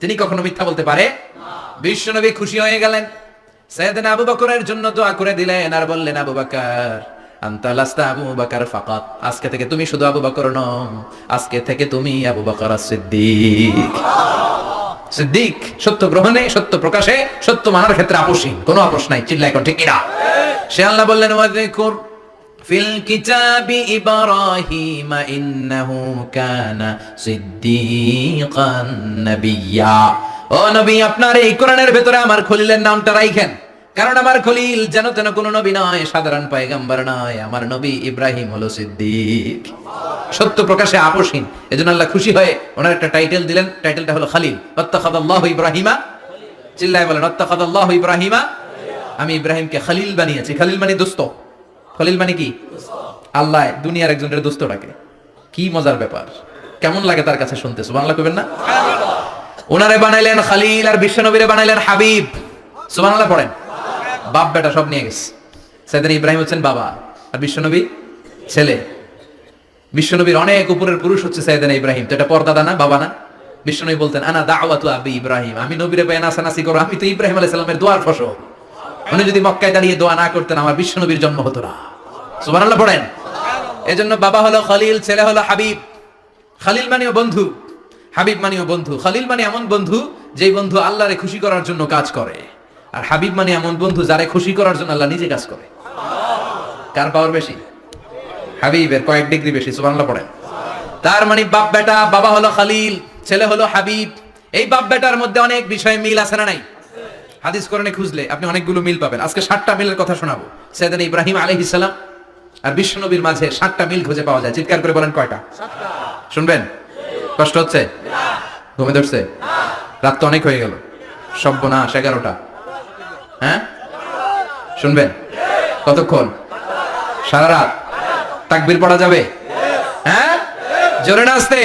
তিনি কখনো মিথ্যা বলতে পারে? বিশ্ব নবী খুশি হয়ে গেলেন, সাইয়েদনা আবু বকরের জন্য দোয়া করে দিলেন, আর বললেন আবু বকর আনতা লাস্তা আবু বকর ফাকাত, আজকে থেকে তুমি শুধু আবু বকর নও, আজকে থেকে তুমি আবু বকর সিদ্দিক। সিদ্দিক সত্য গ্রহণে, সত্য প্রকাশে, সত্য মানার ক্ষেত্রে আপোষহীন, কোনো আপোষ নাই। চিল্লা এখন ঠিক কিনা? সে আল্লাহ বললেন ওয়াযকুর ফিল কিতাবি ইব্রাহিম ইন্নাহু কানা সিদ্দিকান নাবিয়্যা। ও নবী, আপনার এই কোরআনের ভেতরে আমার খলিলের নামটা রাখেন, কারণ আমার খলিল যেন তেন কোন নবী নয়, সাধারণ পয়গম্বর নয়, আমার নবী ইব্রাহিম হলো সিদ্দিক, সত্য প্রকাশে আপোষহীন। এজন্য আল্লাহ খুশি হয়ে ওনার একটা টাইটেল দিলেন, টাইটেলটা হলো খালিল। ওয়াত্তাখাযাল্লাহু ইব্রাহিমা, চিল্লায় বলেন ওয়াত্তাখাযাল্লাহু ইব্রাহিমা, আমি ইব্রাহিমকে খালিল বানিয়েছি। খালিল মানে দোস্ত, খলিল মানে কি? আল্লাহ দুনিয়ার একজনের দোস্ত ডাকে, কি মজার ব্যাপার, কেমন লাগে তার কাছে শুনতে? সুবহানাল্লাহ কইবেন না? ওনারে বানাইলেন খালিল, আর বিশ্বনবীরে বানাইলেন হাবিব। সুবহানাল্লাহ পড়েন। বাপ বেটা সব নিয়ে গেছে। সাইয়েদনা ইব্রাহিম হচ্ছেন বাবা, আর বিশ্বনবী ছেলে। বিশ্বনবীর অনেক উপরের পুরুষ হচ্ছে সাইয়েদনা ইব্রাহিম, তো এটা পরদাদা না, বাবা না? বিশ্বনবী বলতেন আনা দাওয়াতু আবি ইব্রাহিম, আমি নবীরে পেয়ে নাসানাসি করো, আমি তো ইব্রাহিম আলাইহিস সালামের দোয়ার ফসল। উনি যদি মক্কায় দাঁড়িয়ে দোয়া না করতেন, আমার বিশ্বনবীর জন্ম হতো না। সুবহানাল্লাহ পড়েন। এজন্য বাবা হলো খলিল, ছেলে হলো হাবিব। খলিল মানেও বন্ধু, হাবিব মানেও বন্ধু। খলিল মানে এমন বন্ধু যেই বন্ধু আল্লাহরে খুশি করার জন্য কাজ করে, আর হাবিব মানে এমন বন্ধু যারে খুশি করার জন্য আল্লাহ নিজে কাজ করে। কার পাওয়ার বেশি? হাবিবের কয়েক ডিগ্রি বেশি। সুবহানাল্লাহ পড়েন। তার মানে বাপ বেটা, বাবা হলো খলিল, ছেলে হলো হাবিব। এই বাপ বেটার মধ্যে অনেক বিষয়ে মিল আছে না নাই? হাদিস কোরআনে খুঁজলে আপনি অনেকগুলো মিল পাবেন। আজকে 7টা মিলের কথা শোনাবো। সাইয়েদনা ইব্রাহিম আলাইহিস সালাম আর বিশ্বনবীর মাঝে 7টা মিল খুঁজে পাওয়া যায়। চিৎকার করে বলেন কয়টা? 7টা। শুনবেন? কষ্ট হচ্ছে? ঘুমে ধরছে? রাত তো অনেক হয়ে গেল, সর্বনাশ 11টা। হ্যাঁ শুনবেন? কতক্ষণ? সারা রাত। তাকবীর পড়া যাবে? হ্যাঁ জোরে না আস্তে?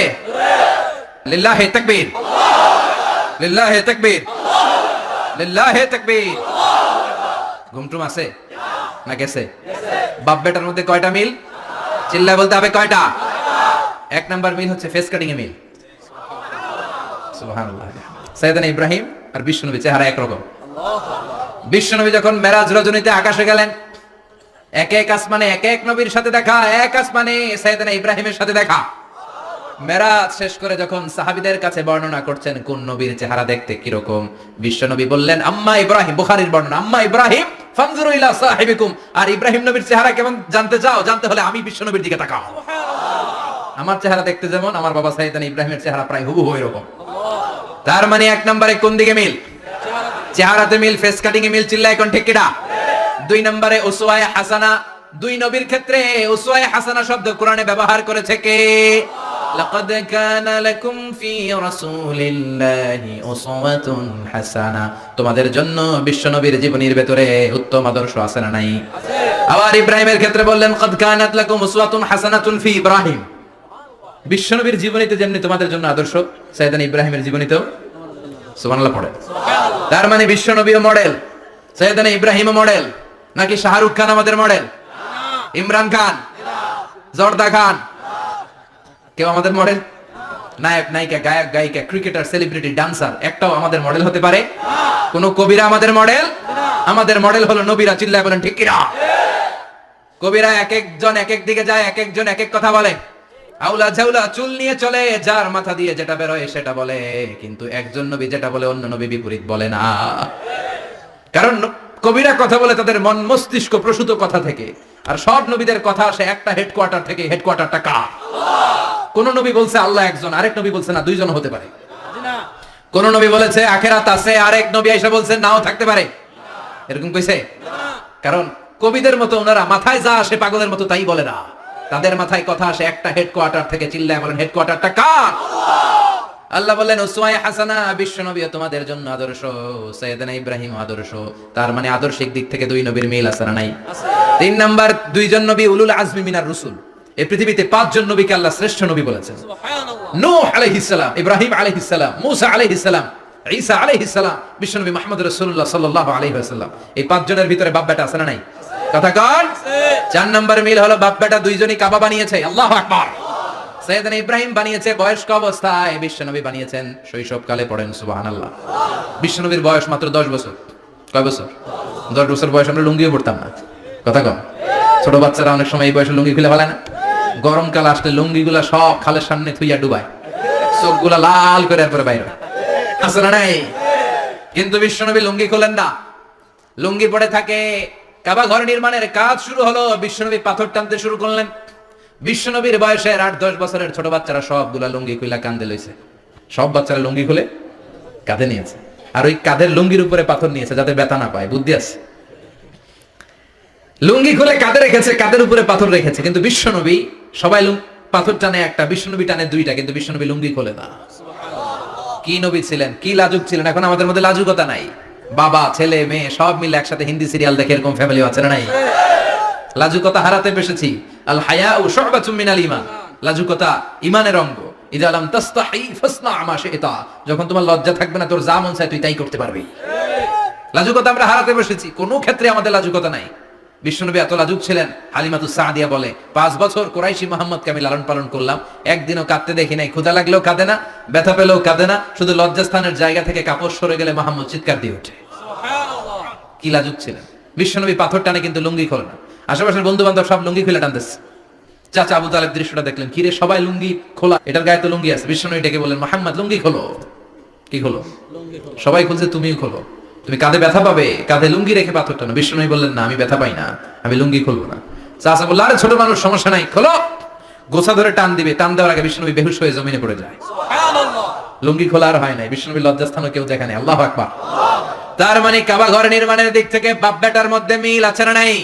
লিল্লাহি তাকবীর, লিল্লাহি তাকবীর, লিল্লাহি তাকবীর। ঘুমটুম আছে না গেছে? বাপ বেটার মধ্যে কয়টা মিল? চিল্লায় বলতে হবে কয়টা? 1 নাম্বার মিল হচ্ছে ফেস কাটিং এ মিল। সুবহানাল্লাহ। সাইয়েদনা ইব্রাহিম আর বিশ্বনবী চেহারা একরকম। বিশ্বনবী যখন মেরাজ রজনীতে আকাশে গেলেন, এক এক আসমানে এক এক নবীর সাথে দেখা, এক আসমানে সাইয়েদনা ইব্রাহিমের সাথে দেখা। মেরাজ শেষ করে যখন সাহাবীদের কাছে বর্ণনা করছেন কোন নবীর চেহারা দেখতে কিরকম, বিশ্বনবী বললেন আম্মা ইব্রাহিম, বুখারীর বর্ণনা, আম্মা ইব্রাহিম ফানজুরু ইলা সাহিবিকুম, আর ইব্রাহিম নবীর চেহারা কেমন জানতে চাও? জানতে হলে আমি বিশ্বনবীর দিকে তাকাও। আমার চেহারা দেখতে যেমন, আমার বাবা সাইয়েদনা ইব্রাহিমের চেহারা প্রায় হুবহু এরকম। তার মানে 1 নম্বরে কোন দিকে মিল? চেহারাতে মিল, ফেস কাটিং এ মিল। চিল্লা এখন ঠিক কিনা? দুই নম্বরে উসওয়ায়ে হাসানা, দুই নবীর ক্ষেত্রে উসওয়ায়ে হাসানা শব্দ কোরআনে ব্যবহার করেছে কে? লাকাদ কানা লাকুম ফি রাসূলিল্লাহি উসওয়াতুন হাসানা, তোমাদের জন্য বিশ্ব নবীর জীবনীর ভেতরে উত্তম আদর্শ আছে না নাই? আছে। আবার ইব্রাহিমের ক্ষেত্রে বললেন কাদ কানাত লাকুম উসওয়াতুন হাসানাতুন ফি ইব্রাহিম, বিশ্ব নবীর জীবনীতে যেমনি তোমাদের জন্য আদর্শ, সাইয়েদনা ইব্রাহিমের জীবনীতেও সুবহানাল্লাহ পড়ে। সুবহানাল্লাহ। তার মানে বিশ্ব নবীও মডেল, সাইয়েদনা ইব্রাহিমও মডেল, নাকি শাহরুখ খান আমাদের মডেল? না। ইমরান খান? না। জর্দা খান? কেউ আমাদের মডেল? নায়ক নায়িকা, গায়ক গায়িকা, ক্রিকেটার, সেলিব্রিটি, ডান্সার একটাও আমাদের মডেল হতে পারে? কোন কবিরা আমাদের মডেল? আমাদের মডেল হলো নবীরা। চিল্লায় বলেন ঠিক কিনা? কবিরা এক একজন এক এক দিকে যায়, এক একজন এক এক কথা বলে, আউলা ঝাউলা চুল নিয়ে চলে, যার মাথা দিয়ে যেটা বেরোয় সেটা বলে, কিন্তু একজন নবী যেটা বলে অন্য নবী বিপরীত বলে না। কারণ কবিরা কথা বলে তাদের মন মস্তিষ্ক প্রসূত কথা থেকে, আর সব নবীদের কথা আসে একটা হেডকোয়ার্টার থেকে। হেডকোয়ার্টারটা কার? কোন নবী বলছে আল্লাহ একজন, আরেক নবী বলছে না দুইজন হতে পারে। কোন নবী বলেছে আখিরাত আছে, আরেক নবী এসে বলছে নাও থাকতে পারে। এরকম কইছে? কারণ কবিদের মতো ওনারা মাথায় যা আসে পাগলের মতো তাই বলে না, তাদের মাথায় কথা আসে একটা হেডকোয়ার্টার থেকে। চিল্লায় বলেন হেডকোয়ার্টারটা কার? আল্লাহ বললেন উসওয়ায়ে হাসানা, বিশ্ব নবী তোমাদের জন্য আদর্শ, সাইয়েদনা ইব্রাহিম আদর্শ। তার মানে আদর্শিক দিক থেকে দুই নবীর মিল আছে না নাই? আছে। তিন নাম্বার, দুইজন নবী উলুল আজমি মিনার রাসূল। এই পৃথিবীতে পাঁচজন নবীকে আল্লাহ শ্রেষ্ঠ নবী বলেছেন। সুবহানাল্লাহ। নূহ আলাইহিস সালাম, ইব্রাহিম আলাইহিস সালাম, মূসা আলাইহিস সালাম, ঈসা আলাইহিস সালাম, বিশ্বনবী মুহাম্মদ রাসূলুল্লাহ সাল্লাল্লাহু আলাইহি ওয়াসাল্লাম। এই পাঁচজনের ভিতরে বাপ বেটা আছে না নাই? কথা কন। চার নাম্বার মিল হলো বাপ বেটা দুইজনই কাবা বানিয়েছে। আল্লাহু আকবার। সাইয়েদনা ইব্রাহিম বানিয়েছে বয়স্ক অবস্থায়, বিশ্বনবী বানিয়েছেন শৈশবকালে। পড়েন সুবহানাল্লাহ। বিশ্বনবীর বয়স মাত্র 10 বছর। কয় বছর? 10 বছর বয়স আমরা লুঙ্গিও পরতাম না। কথা কন। ছোট বাচ্চারা অনেক সময় এই বয়সে লুঙ্গি খুলে ফেলে না? গরমকাল আসলে লুঙ্গিগুলা সব খালের সামনে থুইয়া ডুবায়, চোখগুলা লাল করে এরপরে বাইরে আছে না নাই? কিন্তু বিশ্বনবী লুঙ্গি খোলেন না, লুঙ্গি পড়ে থাকে। কাবা ঘর নির্মাণের কাজ শুরু হলো, বিশ্বনবী পাথর টানতে শুরু করলেন। বিশ্বনবীর বয়সের 8-10 বছরের ছোট বাচ্চারা সবগুলা লুঙ্গি খুলে কাঁধে লইছে। সব বাচ্চারা লুঙ্গি খুলে কাঁধে নিয়েছে, আর ওই কাঁধের লুঙ্গির উপরে পাথর নিয়েছে যাতে ব্যথা না পায়। বুদ্ধি আছে। লুঙ্গি খুলে কাঁধে রেখেছে, কাঁধের উপরে পাথর রেখেছে। কিন্তু বিশ্বনবী, সবাই পাথর টানে একটা, বিশ্বনবী টানে দুইটা, কিন্তু বিশ্বনবী লুঙ্গি খোলে না। কি নবী ছিলেন, কি লাজুক ছিলেন। এখন আমাদের মধ্যে লাজুকতা নাই, বাবা ছেলে মেয়ে সব মিলে একসাথে হিন্দি সিরিয়াল দেখে এরকম ফ্যামিলি আছে না নাই? লাজুকতা হারাতে বসেছি। আল হায়াউ শু'বাতুম মিনাল ঈমান, লাজুকতা ঈমানের অঙ্গ। ইযা লাম তাসতাহি ফাসনা মা শি'তা, যখন তোমার লজ্জা থাকবে না তোর যা মন চায় তুই তাই করতে পারবি। লাজুকতা আমরা হারাতে বসেছি, কোন ক্ষেত্রে আমাদের লাজুকতা নাই। বিশ্বনবী এত লাজুক ছিলেন, হালিমাতুস সাদিয়া বলে 5 বছর কুরাইশি মুহাম্মদকে আমি লালন পালন করলাম, একদিনও কাঁদতে দেখি নাই। ক্ষুধা লাগলেও কাঁদে না, ব্যথা পেলেও কাঁদে না, শুধু লজ্জাস্থানের জায়গা থেকে কাপড় সরে গেলে মুহাম্মদ চিৎকার দিয়ে ওঠে। সুবহানাল্লাহ। কি লাজুক ছিলেন। বিশ্বনবী পাথর টানে কিন্তু লুঙ্গি খোলে না। আশেপাশের বন্ধু বান্ধব সব লুঙ্গি খুলে টানতেছে। চাচা আবু তালেব দৃশ্যটা দেখলেন, কিরে সবাই লুঙ্গি খোলা, এটার গায়ে তো লুঙ্গি আছে। বিশ্বনবী ডেকে বলেন মুহাম্মদ লুঙ্গি খোলো। কি খোলো? লুঙ্গি খোলো। সবাই খুলছে, তুমিও খোলো, তুমি কাঁধে ব্যথা পাবে, কাঁধে লুঙ্গি রেখে পাথর টানো। বিশ্বনবী বললেন না, আমি ব্যথা পাই না, আমি লুঙ্গি খুলবো না। চাচা বলল আরে ছোট মানুষ, সমস্যা নাই, খোলো। গোছা ধরে টান দিবে, টান দেওয়ার আগে বিশ্বনবী বেহুশ হয়ে জমিনে পড়ে যায়। সুবহানাল্লাহ। লুঙ্গি খোলা আর হয় নাই। বিশ্বনবী লজ্জাস্থানও কেউ দেখে নাই। আল্লাহু আকবার। তার মানে কাবা ঘর নির্মাণের দিক থেকে বাপ বেটার মধ্যে মিল আছে না নাই?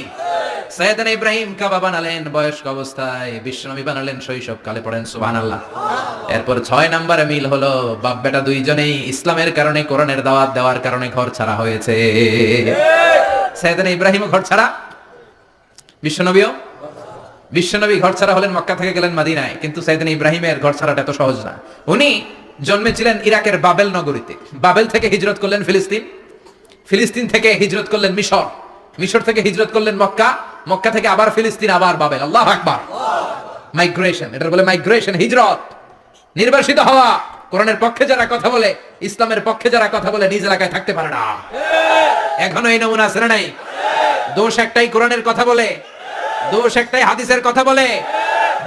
সাইয়েদনা ইব্রাহিম কাবা বানালেন বয়স্ক অবস্থায়, বিশ্বনবী বানালেন শৈশবকালে। পড়েন সুবহানাল্লাহ। এরপর 6 নম্বরে মিল হলো বাপ বেটা দুইজনেই ইসলামের কারণে, কোরআনের দাওয়াত দেওয়ার কারণে ঘর ছাড়া হয়েছে। সাইয়েদনা ইব্রাহিমও ঘর ছাড়া, বিশ্বনবীও। বিশ্বনবী ঘর ছাড়া হলেন, মক্কা থেকে গেলেন মদিনায়। কিন্তু সাইয়েদনা ইব্রাহিমের ঘর ছাড়াটা এত সহজ না। উনি জন্মেছিলেন ইরাকের বাবেল নগরীতে। বাবেল থেকে হিজরত করলেন ফিলিস্তিন, ফিলিস্তিন থেকে হিজরত করলেন মিশর, মিশর থেকে হিজরত করলেন মক্কা, মক্কা থেকে আবার ফিলিস্তিন, আবার বাবেল। আল্লাহু আকবার। মাইগ্রেশন, এটা বলে মাইগ্রেশন, হিজরত, নির্বাসিত হওয়া। কোরআনের পক্ষে যারা কথা বলে, ইসলামের পক্ষে যারা কথা বলে, নিজ এলাকায় থাকতে পারে না। এখনো এই নমুনা আছে না নাই? দোষ একটাই, কোরআনের কথা বলে, দোষ একটাই, হাদিসের কথা বলে,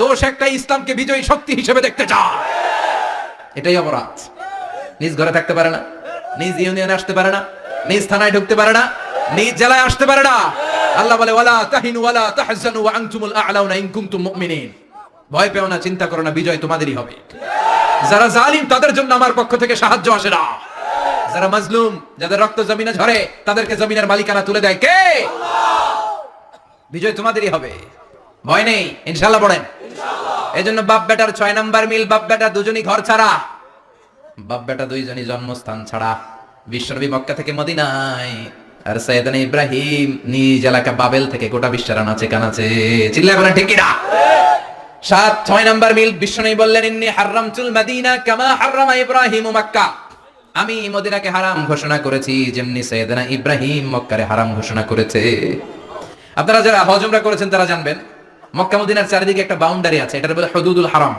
দোষ একটাই, ইসলামকে বিজয়ী শক্তি হিসেবে দেখতে চায়। এটাই অপরাধ। নিজ ঘরে থাকতে পারে না, নিজ ইউনিয়নে আসতে পারে না, নিজ থানায় ঢুকতে পারে না, নিজ জেলায় আসতে পারে না। আল্লাহ বলে ওয়ালা তাহিনু ওয়ালা তাহজানু ওয়া আনতুমুল আ'লাউনা ইন কুনতুম মুমিনিন। ভয় পেও না, চিন্তা করো না, বিজয় তোমাদেরই হবে। যারা জালিম তাদের জন্য আমার পক্ষ থেকে সাহায্য আসে না, যারা মাজলুম, যাদের রক্ত জমিনে ঝরে, তাদেরকে জমিনের মালিকানা তুলে দেয় কে? বিজয় তোমাদেরই হবে, ভয় নেই, ইনশাআল্লাহ পড়েন। এজন্য বাপ বেটার 6 নাম্বার মিল, বাপ বেটা দুজনই ঘর ছাড়া, বাপ বেটা দুইজনই জন্মস্থান ছাড়া। বিশ্বনবী মক্কা থেকে মদিনায়, আর সাইয়েদনা ইব্রাহিম নিজ এলাকা বাবেল থেকে গোটা বিশ্বের আনাচে কানাচে। চিল্লায় বলেন ঠিক কিনা? 6 নাম্বার মিল, বিশ্বনবী বললেন ইন্নী হারামতুল মদিনা কামা হারামা ইব্রাহিম মক্কা। আমি মদিনাকে হারাম ঘোষণা করেছি যেমনি সাইয়েদনা ইব্রাহিম মক্কারে হারাম ঘোষণা করেছে। আপনারা যারা হজ উমরা করেছেন তারা জানবেন, মক্কা মদিনার চারিদিকে একটা বাউন্ডারি আছে, এটার বলে হুদুদুল হারাম।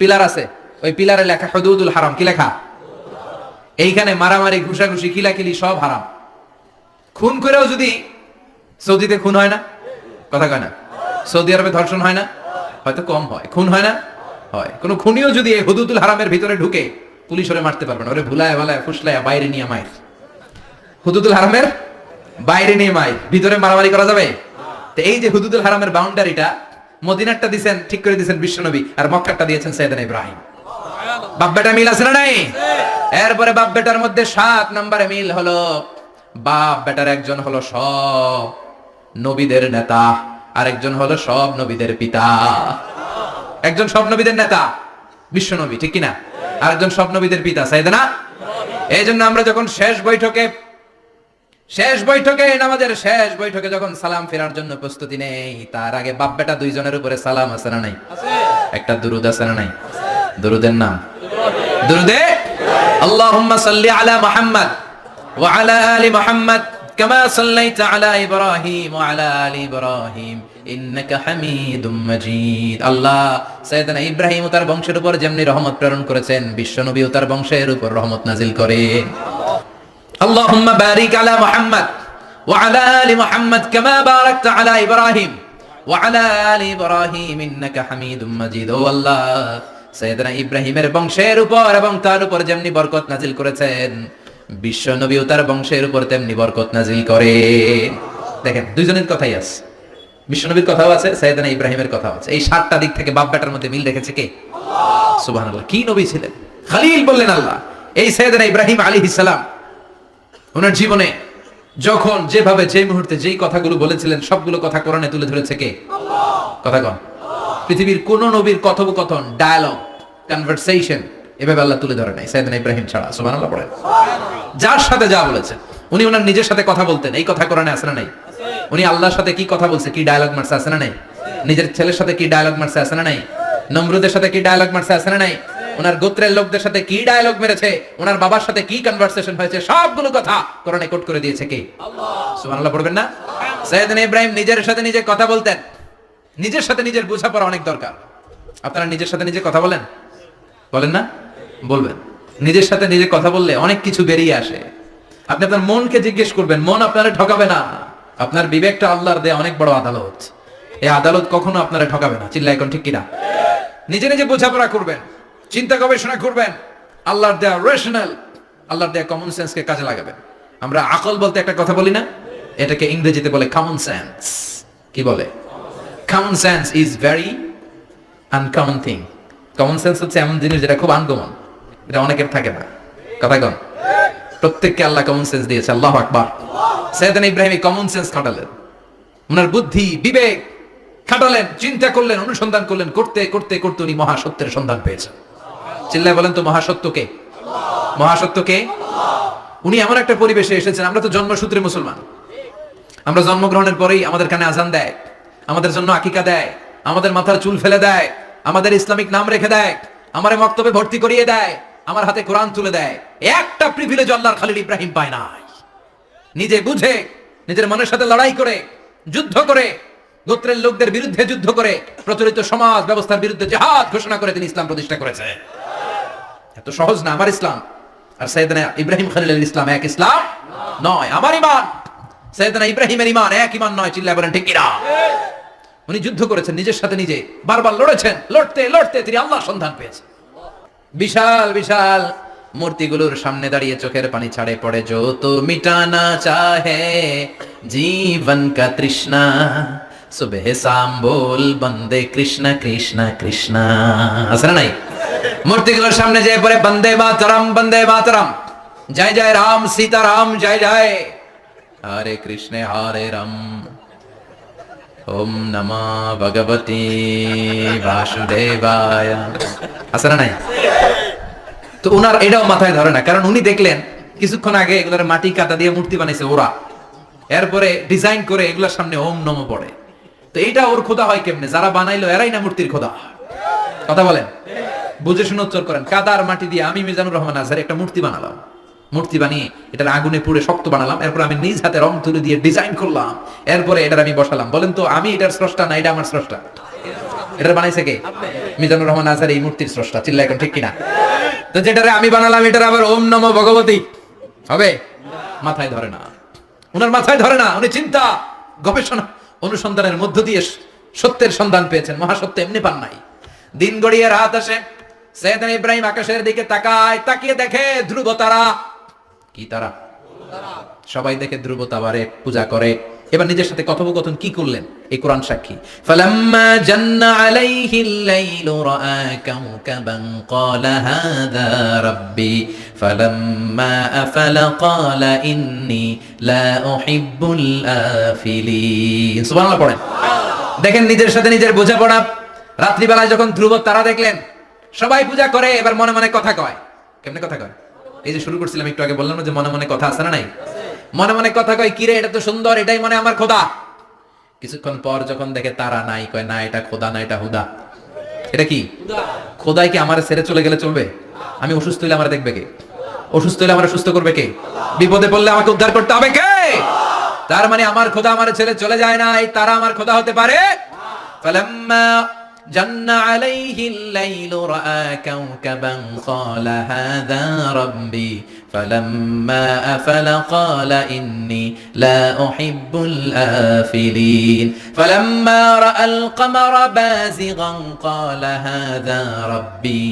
পিলার আছে, ওই পিলারে লেখা হুদুদুল হারাম। কি লেখা? এইখানে মারামারি, ঘুষাঘুষি, কিলাকিলি সব হারাম। খুন করেও যদি, সৌদিতে খুন হয় না, কথা কয় না, সৌদি আরবে ধর্ষণ হয় না, হয়তো কম হয়, খুন হয় না, হয়। কোন খুনিও যদি এই হুদুদুল হারামের ভিতরে ঢুকে, পুলিশ ওরে মারতে পারবে না, ওরে ভুলায় ভালায় ফুসলায় বাইরে নিয়ে মায়ের। হুদুদুল হারামের বাইরে নিয়ে মায়ের, ভিতরে মারামারি করা যাবে? তো এই যে হুদুদুল হারামের বাউন্ডারিটা, মদিনারটা দিয়েছেন, ঠিক করে দিয়েছেন বিশ্বনবী, আর মক্কারটা দিয়েছেন সাইয়েদনা ইব্রাহিম। বাপ বেটা মিল আছে না নাই? এরপরে বাপ বেটার মধ্যে 7 নম্বরে মিল হলো, বাপ বেটার একজন হলো সব নবীদের নেতা, আরেকজন হলো সব নবীদের পিতা। একজন সব নবীদের নেতা বিশ্বনবী, ঠিক কিনা? আরেকজন সব নবীদের পিতা সাইয়েদনা। এই জন্য আমরা যখন শেষ বৈঠকে, নামাজের শেষ বৈঠকে যখন সালাম ফেরার জন্য প্রস্তুতি নেই, তার আগে বাপ বেটা দুইজনের উপরে সালাম আছে না নাই? একটা দুরুদ আছে না নাই? দুরুদের নাম দুরুদে আল্লাহুম্মা সাল্লি আলা মুহাম্মদ ওয়া আলা আলি মুহাম্মদ কামা সাল্লাইতা আলা ইব্রাহিম ওয়া আলা আলি ইব্রাহিম ইন্নাকা হামিদুম মাজিদ। আল্লাহ সাইয়েদনা ইব্রাহিম ও তার বংশের উপর যেমনি রহমত প্রেরণ করেছেন, বিশ্বনবী ও তার বংশের উপর রহমত নাজিল করেন। আল্লাহুম্মা বারিক আলা মুহাম্মদ ওয়া আলা আলি মুহাম্মদ কামা বারাকতা আলা ইব্রাহিম ওয়া আলা আলি ইব্রাহিম ইন্নাকা হামিদুম মাজিদ। ও আল্লাহ, সাইয়েদনা ইব্রাহিমের বংশের উপর এবং তার উপর যেমনি বরকত নাজিল করেছেন, বিশ্ব নবী ও তার বংশের উপর তেমনি বরকত নাজিল করেন। দেখেন, দুইজনের কথাই আছে, বিশ্ব নবীর কথাও আছে, সাইয়েদনা ইব্রাহিমের কথাও আছে। এই 7টা দিক থেকে বাপ বেটার মধ্যে মিল রেখেছে কে? আল্লাহ। সুবহানাল্লাহ। কি নবী ছিলেন? খলিল বললেন আল্লাহ। এই সাইয়েদনা ইব্রাহিম আলাইহিস সালাম ওনার জীবনে যখন যেভাবে, যে মুহূর্তে যেই কথাগুলো বলেছিলেন, সবগুলো কথা কোরআনে তুলে ধরেছে কে? আল্লাহ। কথা কন। পৃথিবীর কোন নবীর কথোপকথন, ডায়ালগ, কনভারসেশন এভাবে আল্লাহ তুলে ধরে নাই সাইয়েদনা ইব্রাহিম ছাড়া। সুবহানাল্লাহ পড়েন। যার সাথে যা বলেছেন, উনি ওনার নিজের সাথে কথা বলতেন, এই কথা কোরআনে আছে না নাই? উনি আল্লাহর সাথে কি কথা বলছে, কি ডায়ালগ মারছে, আছে না নাই? নিজের ছেলের সাথে কি ডায়ালগ মারছে, আছে না নাই? নমরুদের সাথে কি ডায়ালগ মারছে, আছে না নাই? ওনার গোত্রের লোকদের সাথে কি ডায়ালগ মেরেছে, ওনার বাবার সাথে কি কনভারসেশন হয়েছে, সবগুলো কথা কোরআনে কোট করে দিয়েছে কে? আল্লাহ। সুবহানাল্লাহ পড়বেন না? সাইয়েদনা ইব্রাহিম নিজের সাথে নিজে কথা বলতেন। নিজের সাথে নিজের বোঝাপড়া অনেক দরকার। আপনারা নিজের সাথে নিজে কথা বলেন? বলেন না? বলবেন। নিজের সাথে নিজে কথা বললে অনেক কিছু বেরিয়ে আসে। আপনি আপনার মনকে জিজ্ঞেস করবেন, মন আপনারা ঠকাবে না। আপনার বিবেকটা আল্লাহর দেয়া অনেক বড় আদালত, এই আদালত কখনো আপনারা ঠকাবে না। চিল্লা এখন ঠিক কিনা? নিজে নিজে বোঝাপড়া করবেন, চিন্তা গবেষণা করবেন, আল্লাহর দেয়া রেশনাল, আল্লাহর দেয়া কমন সেন্সকে কাজে লাগাবেন। আমরা আকল বলতে একটা কথা বলি না, এটাকে ইংরেজিতে বলে কমন সেন্স। কি বলে? Common sense is very uncommon thing. Common sense হচ্ছে এমন জিনিস যেটা খুব আনকমন, এটা অনেকের থাকে না। কথা কন। প্রত্যেককে আল্লাহ কমন সেন্স দিয়েছে। আল্লাহু আকবার। সাইয়েদনা ইব্রাহিম কমন সেন্স খাটালেন, ওনার বুদ্ধি বিবেক খাটালেন, চিন্তা করলেন, অনুসন্ধান করলেন, করতে করতে করতে উনি মহাসত্যের সন্ধান পেয়েছেন। চিল্লায় বলেন তো মহাসত্য কে? মহাসত্য কে? উনি এমন একটা পরিবেশে এসেছেন, আমরা তো জন্মসূত্রে মুসলমান, আমরা জন্মগ্রহণের পরেই আমাদের কানে আজান দেয়, আমাদের জন্য আকিকা দেয়, আমাদের মাথার চুল ফেলে দেয়, আমাদের ইসলামিক নাম রেখে দেয়, আমারে মক্তবে ভর্তি করিয়ে দেয়, আমার হাতে কোরআন তুলে দেয়। একটা প্রিভিলেজ আল্লাহর খলিল ইব্রাহিম পায় নাই। নিজে বুঝে, নিজের মনের সাথে লড়াই করে, যুদ্ধ করে, গোত্রের লোকদের বিরুদ্ধে যুদ্ধ করে, প্রচলিত সমাজ ব্যবস্থার বিরুদ্ধে জিহাদ ঘোষণা করে তিনি ইসলাম প্রতিষ্ঠা করেছে। এত সহজ না আমার ইসলাম আর সাইয়েদনা ইব্রাহিম খলিলের ইসলাম এক ইসলাম নয়। আমার ঈমান সাইয়েদনা ইব্রাহিমের ঈমান এক ঈমান নয়। চিল্লায় বলেন ঠিক কিনা? উনি যুদ্ধ করেছেন, নিজের সাথে নিজে বারবার লড়েছেন, লড়তে লড়তে তিনি আল্লাহর সন্ধান পেয়েছেন। বিশাল বিশাল মূর্তিগুলোর সামনে দাঁড়িয়ে চোখের পানি ছাড়ে পড়ে, जो तो मिटाना चाहे जीवन का तृष्णा सुबह शाम बोल बंदे कृष्ण कृष्ण कृष्ण। আছে না নাই? মূর্তিগুলোর সামনে যেয়ে পড়ে বন্দে মাতরম বন্দে মাতরম, জয় জয় রাম সীতারাম জয় জয়, হরে কৃষ্ণ হরে রাম, ওম নমঃ ভগবতে বাসুদেবায়। আছে না নাই? তো উনার এটাও মাথায় ধরে না, কারণ উনি দেখলেন কিছুক্ষণ আগে এগুলোর মাটি কাটা দিয়ে মূর্তি বানাইছে ওরা, এরপরে ডিজাইন করে এগুলোর সামনে ওম নমঃ পড়ে। তো এইটা ওর খোদা হয় কেমনে? যারা বানাইলো এরাই না মূর্তির খোদা। কথা বলেন, বুঝে শুনে উত্তর করেন। কাদার মাটি দিয়ে আমি মিজানুর রহমান আজহার একটা মূর্তি বানালাম, মূর্তি বানিয়ে এটার আগুনে পুড়ে শক্ত বানালাম, এরপর আমি নিজ হাতে রং তুলে দিয়ে ডিজাইন করলাম, এরপরে এটার আমি বসালাম। বলেন তো আমি এটার স্রষ্টা না এটা আমার স্রষ্টা? এটার বানাইছে কে? মিজানুর রহমান আজহার এই মূর্তির স্রষ্টা। চিল্লা এখন ঠিক কিনা? তো যেটারে আমি বানালাম এটার আবার ওম নমঃ ভগবতী হবে? মাথায় ধরে না, উনার মাথায় ধরে না। উনি চিন্তা গবেষণা অনুসন্ধানের মধ্য দিয়ে সত্যের সন্ধান পেয়েছেন, মহাসত্য এমনি পান নাই। দিন গড়িয়ে রাত আসে, সৈয়দনা ইব্রাহিম আকাশের দিকে তাকায়, তাকিয়ে দেখে ধ্রুব তারা। কি তারা? সবাই দেখে ধ্রুব তারারে পূজা করে। এবার নিজের সাথে কথোপকথন কি করলেন এই কোরআন সাক্ষী। ফালাম্মা জান্না আলাইহিল লাইলু রাআ কাওকাবান ক্বালা হাযা রাব্বি ফালাম্মা আফালা ক্বালা ইন্নী লা উহিব্বুল আফিলিন। সুবহানাল্লাহ পড়েন। দেখেন নিজের সাথে নিজের বোঝাপড়া। রাত্রিবেলায় যখন ধ্রুব তারা দেখলেন সবাই পূজা করে, এবার মনে মনে কথা কয়। কেমনে কথা কয়? এই যে শুরু করছিলাম একটু আগে, বললাম যে মনে মনে কথা আছে না নাই? মনে মনে কথা কয়, কিরে এটা তো সুন্দর, এটাই মনে আমার খোদা। কিছুক্ষণ পর যখন দেখে তারা নাই, কয় না এটা খোদা না, এটা হুদা। এটা কি খোদাই? কি আমার ছেড়ে চলে গেলে চলবে? আমি অসুস্থ হইলে আমার দেখবে কে? অসুস্থ হইলে আমার সুস্থ করবে কে? বিপদে পড়লে আমাকে উদ্ধার করতে হবে কে? তার মানে আমার খোদা আমার ছেড়ে চলে যায় না, এই তারা আমার খোদা হতে পারে? ফালাম্মা জান্না আলাইহিল লাইলু রাআ কাওকাবান ক্বালা হাযা রাব্বি ফালাম্মা আফালা ক্বালা ইন্নী লা উহিব্বুল আফিলিন ফালাম্মা রাআল কমারা বাযিগান ক্বালা হাযা রাব্বি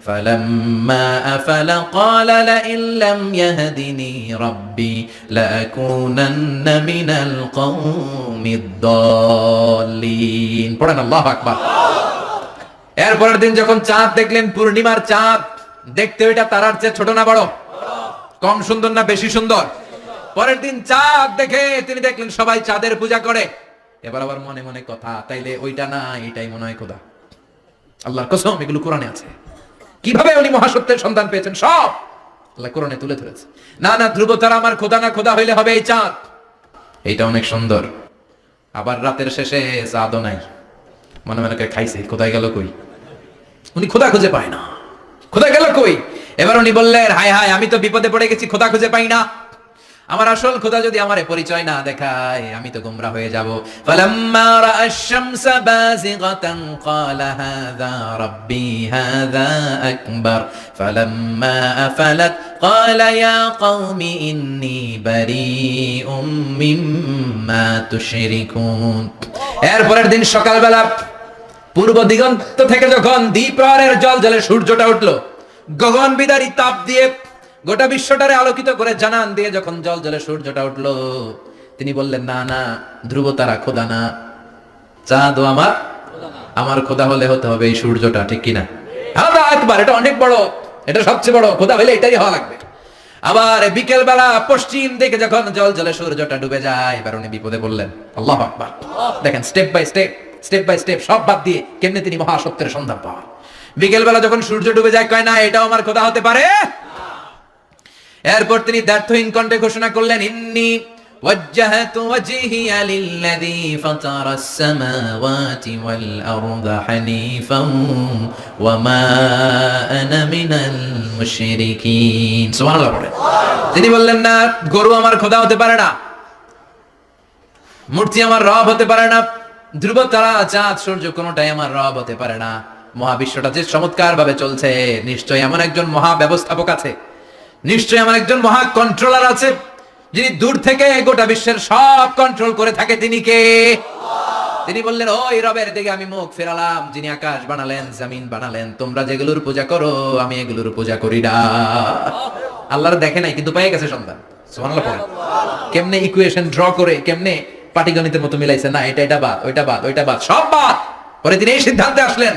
ফালাম্মা আফালা ক্বালা লাইন লাম ইয়াহদিনি রাব্বি লাআকুনান্না মিনাল কওমিদ দাল্লিন। পড়েন আল্লাহু আকবার। এরপরের দিন যখন চাঁদ দেখলেন, পূর্ণিমার চাঁদ, দেখতে ওইটা তারার চেয়ে ছোট না বড়? কম সুন্দর না বেশি সুন্দর? পরের দিন চাঁদ দেখে তিনি দেখলেন সবাই চাঁদের পূজা করে। এবার আবার মনে মনে কথা, তাইলে ওইটা না এটাই মনে হয় খোদা। আল্লাহর কসম এগুলো কোরআনে আছে। কিভাবে উনি মহাসত্যের সন্ধান পেয়েছেন সব আল্লাহ কোরআনে তুলে ধরেছে। না না ধ্রুব তারা আমার খোদা না, খোদা হইলে হবে এই চাঁদ। এইটা অনেক সুন্দর। আবার রাতের শেষে চাঁদও নাই, মনে মনে খাইছে কোথায় গেল কই? উনি খোদা খুঁজে পায় না, খোদা গেল কই? এবার উনি বললেন হায় হায়, আমি তো বিপদে পড়ে গেছি, খোদা খুঁজে পাই না। আমার আসল খোদা যদি আমারে পরিচয় না দেখায় আমি তো গোমরা হয়ে যাব। ফালাম্মা রাআশ শামসা বাযিগাতান ক্বালা হাযা রাব্বি হাযা আকবার ফালাম্মা আফালাত ক্বালা ইয়া কওমি ইন্নী বারীউম মিম্মা তুশরিকুন। এরপরের দিন সকালবেলা পূর্ব দিগন্ত থেকে যখন দ্বিপ্রহরের জলজলে সূর্যটা উঠলো, গগন বিদারী তাপ দিয়ে গোটা বিশ্বটারে আলোকিত করে জানান দিয়ে যখন জলজলে সূর্যটা উঠলো, তিনি বললেন না না ধ্রুব তারা খোদা না, চাঁদও আমার খোদা হলে হতে হবে এই সূর্যটা, ঠিক কিনা? হাদা আকবার, এটা অনেক বড়, এটা সবচেয়ে বড়, খোদা হলে এটাই হওয়া লাগবে। আবার বিকেল বেলা পশ্চিম দিকে যখন জলজলে সূর্যটা ডুবে যায়, এবার উনি বিপদে বললেন। আল্লাহু আকবার। দেখেন স্টেপ বাই স্টেপ সব বাদ দিয়ে কেমনে তিনি মহাসত্যের সন্ধান পান। বিকেল বেলা যখন সূর্য ডুবে যায়, কয় না এটাও আমার খোদা হতে পারে। এরপর তিনি দ্ব্যর্থহীন কণ্ঠে ঘোষণা করলেন, ইন্নী ওয়াজ্জাহতু ওয়াজহিয়া লিল্লাযী ফাতারাস সামাওয়াতি ওয়াল আরদা হানিফান ওয়া মা আনা মিনাল মুশরিকিন। সুবহানাল্লাহ। তিনি বললেন না গরু আমার খোদা হতে পারে না, মূর্তি আমার রব হতে পারে না, ধ্রুব তারা চাঁদ সূর্য কোনটাই আমার রব হতে পারে না। মহাবিশ্বটা যে চমৎকার ভাবে চলছে, নিশ্চয়ই এমন একজন মহা ব্যবস্থাপক আছে, নিশ্চয়ই এমন একজন মহা কন্ট্রোলার আছে যিনি দূর থেকে গোটা বিশ্বের সব কন্ট্রোল করে থাকে। তিনি কে? তিনি বললেন ওই রবের দিকে আমি মুখ ফেরালাম যিনি আকাশ বানালেন, জমিন বানালেন। তোমরা যেগুলোর পূজা করো আমি এগুলোর পূজা করি না। আল্লাহর দেখে নাই কিন্তু পেয়ে গেছে সন্তান। সুবহানাল্লাহ পড়েন। কেমনে ইকুয়েশন ড্র করে, কেমনে পাটিগণিতের মতো মিলাইছে, না এটা বাদ, ওইটা বাদ, সব বাদ। পরে তিনি এই সিদ্ধান্তে আসলেন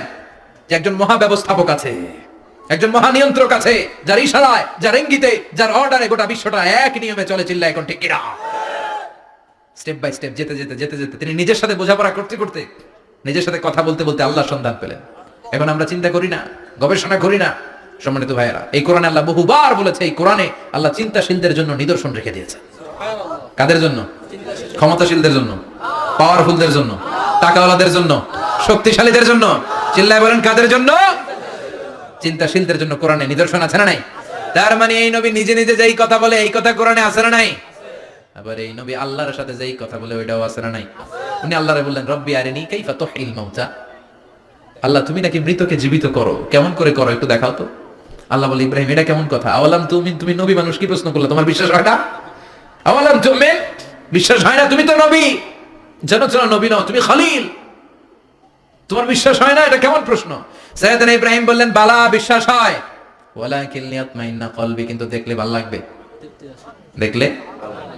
যে একজন মহা ব্যবস্থাপক আছে, একজন মহানিয়ন্ত্রক আছে, যার ইশারায়, যার ইঙ্গিতে, যার অর্ডারে গোটা বিশ্বটা এক নিয়মে চলে। চিল্লা এখন ঠিক কিনা? স্টেপ বাই স্টেপ যেতে যেতে যেতে যেতে তিনি নিজের সাথে বোঝাপড়া করতে করতে, নিজের সাথে কথা বলতে বলতে আল্লাহর সন্ধান পেলেন। এখন আমরা চিন্তা করি না, গবেষণা করি না। সম্মানিত ভাইয়েরা, এই কোরআনে আল্লাহ বহুবার বলেছে, এই কোরআনে আল্লাহ চিন্তাশীলদের জন্য নিদর্শন রেখে দিয়েছে। কাদের জন্য? ক্ষমতাশীলদের জন্য, পাওয়ারফুলদের জন্য, টাকাওয়ালাদের জন্য, শক্তিশালীদের জন্য। চিল্লায় বলেন কাদের জন্য? চিন্তাশীলদের জন্য কোরআনে নিদর্শন আছে না নাই? তার মানে এই নবী নিজে নিজে যেই কথা বলে, এই কথা কোরআনে আছে না নাই? আবার এই নবী আল্লাহর সাথে যেই কথা বলে, ওইটাও আছে না নাই? উনি আল্লাহরে বললেন, রব্বি আরিনি কাইফা তুহিল মাউতা। আল্লাহ, তুমি নাকি মৃতকে জীবিত করো, কেমন করে করো একটু দেখাও তো। আল্লাহ বলে, ইব্রাহিম এটা কেমন কথা? আওয়ালাম তুমিন, তুমি নবী মানুষ, কি প্রশ্ন করলে? তোমার বিশ্বাস হয় না? আওয়ালাম তুমিন, বিশ্বাস হয় না? তুমি তো নবী, জানো তো নবী নও, তুমি খলিল, তোমার বিশ্বাস হয় না? এটা কেমন প্রশ্ন? সাইয়েদনা ইব্রাহিম বললেন, বালা, বিশ্বাস হয়, ওয়ালাকিন লিয়াতমাইন্না কলবি, কিন্তু দেখলে ভালো লাগবে, দেখলে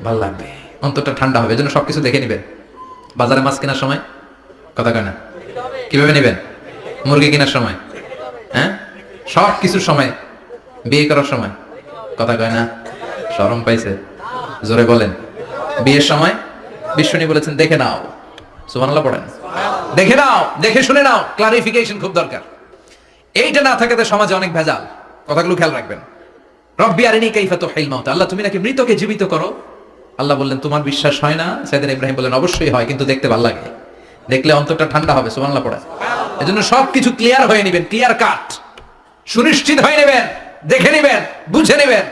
ভালো লাগবে, অন্তরটা ঠান্ডা হবে। এজন্য সবকিছু দেখে নিবেন। বাজারে মাছ কেনার সময় কথা কয় না, কিভাবে নেবেন? মুরগি কেনার সময়, হ্যাঁ, সব কিছুর সময়, বিয়ে করার সময় কথা কয় না? শরম পাইছে? জোরে বলেন। বিয়ের সময় বিশ্বনী বলেছেন, দেখে নাও। সুবহানাল্লাহ পড়েন। দেখে নাও, দেখে শুনে নাও। ক্লারিফিকেশন খুব দরকার। এইটা না থাকাতে সমাজে অনেক ভেজাল। কথাগুলো খেয়াল রাখবেন। রব্বি আরিনি কাইফা তুহিল মাউতা, আল্লাহ তুমি নাকি মৃতকে জীবিত করো। আল্লাহ বললেন, তোমার বিশ্বাস হয় না? সাইয়েদনা ইব্রাহিম বললেন, অবশ্যই হয়, কিন্তু দেখতে ভালো লাগে, দেখলে অন্তরটা ঠান্ডা হবে। সুবহানাল্লাহ পড়েন। এজন্য সবকিছু ক্লিয়ার হয়ে নেবেন, ক্লিয়ার কাট, সুনিশ্চিত হয়ে নেবেন, দেখে নেবেন, বুঝে নেবেন।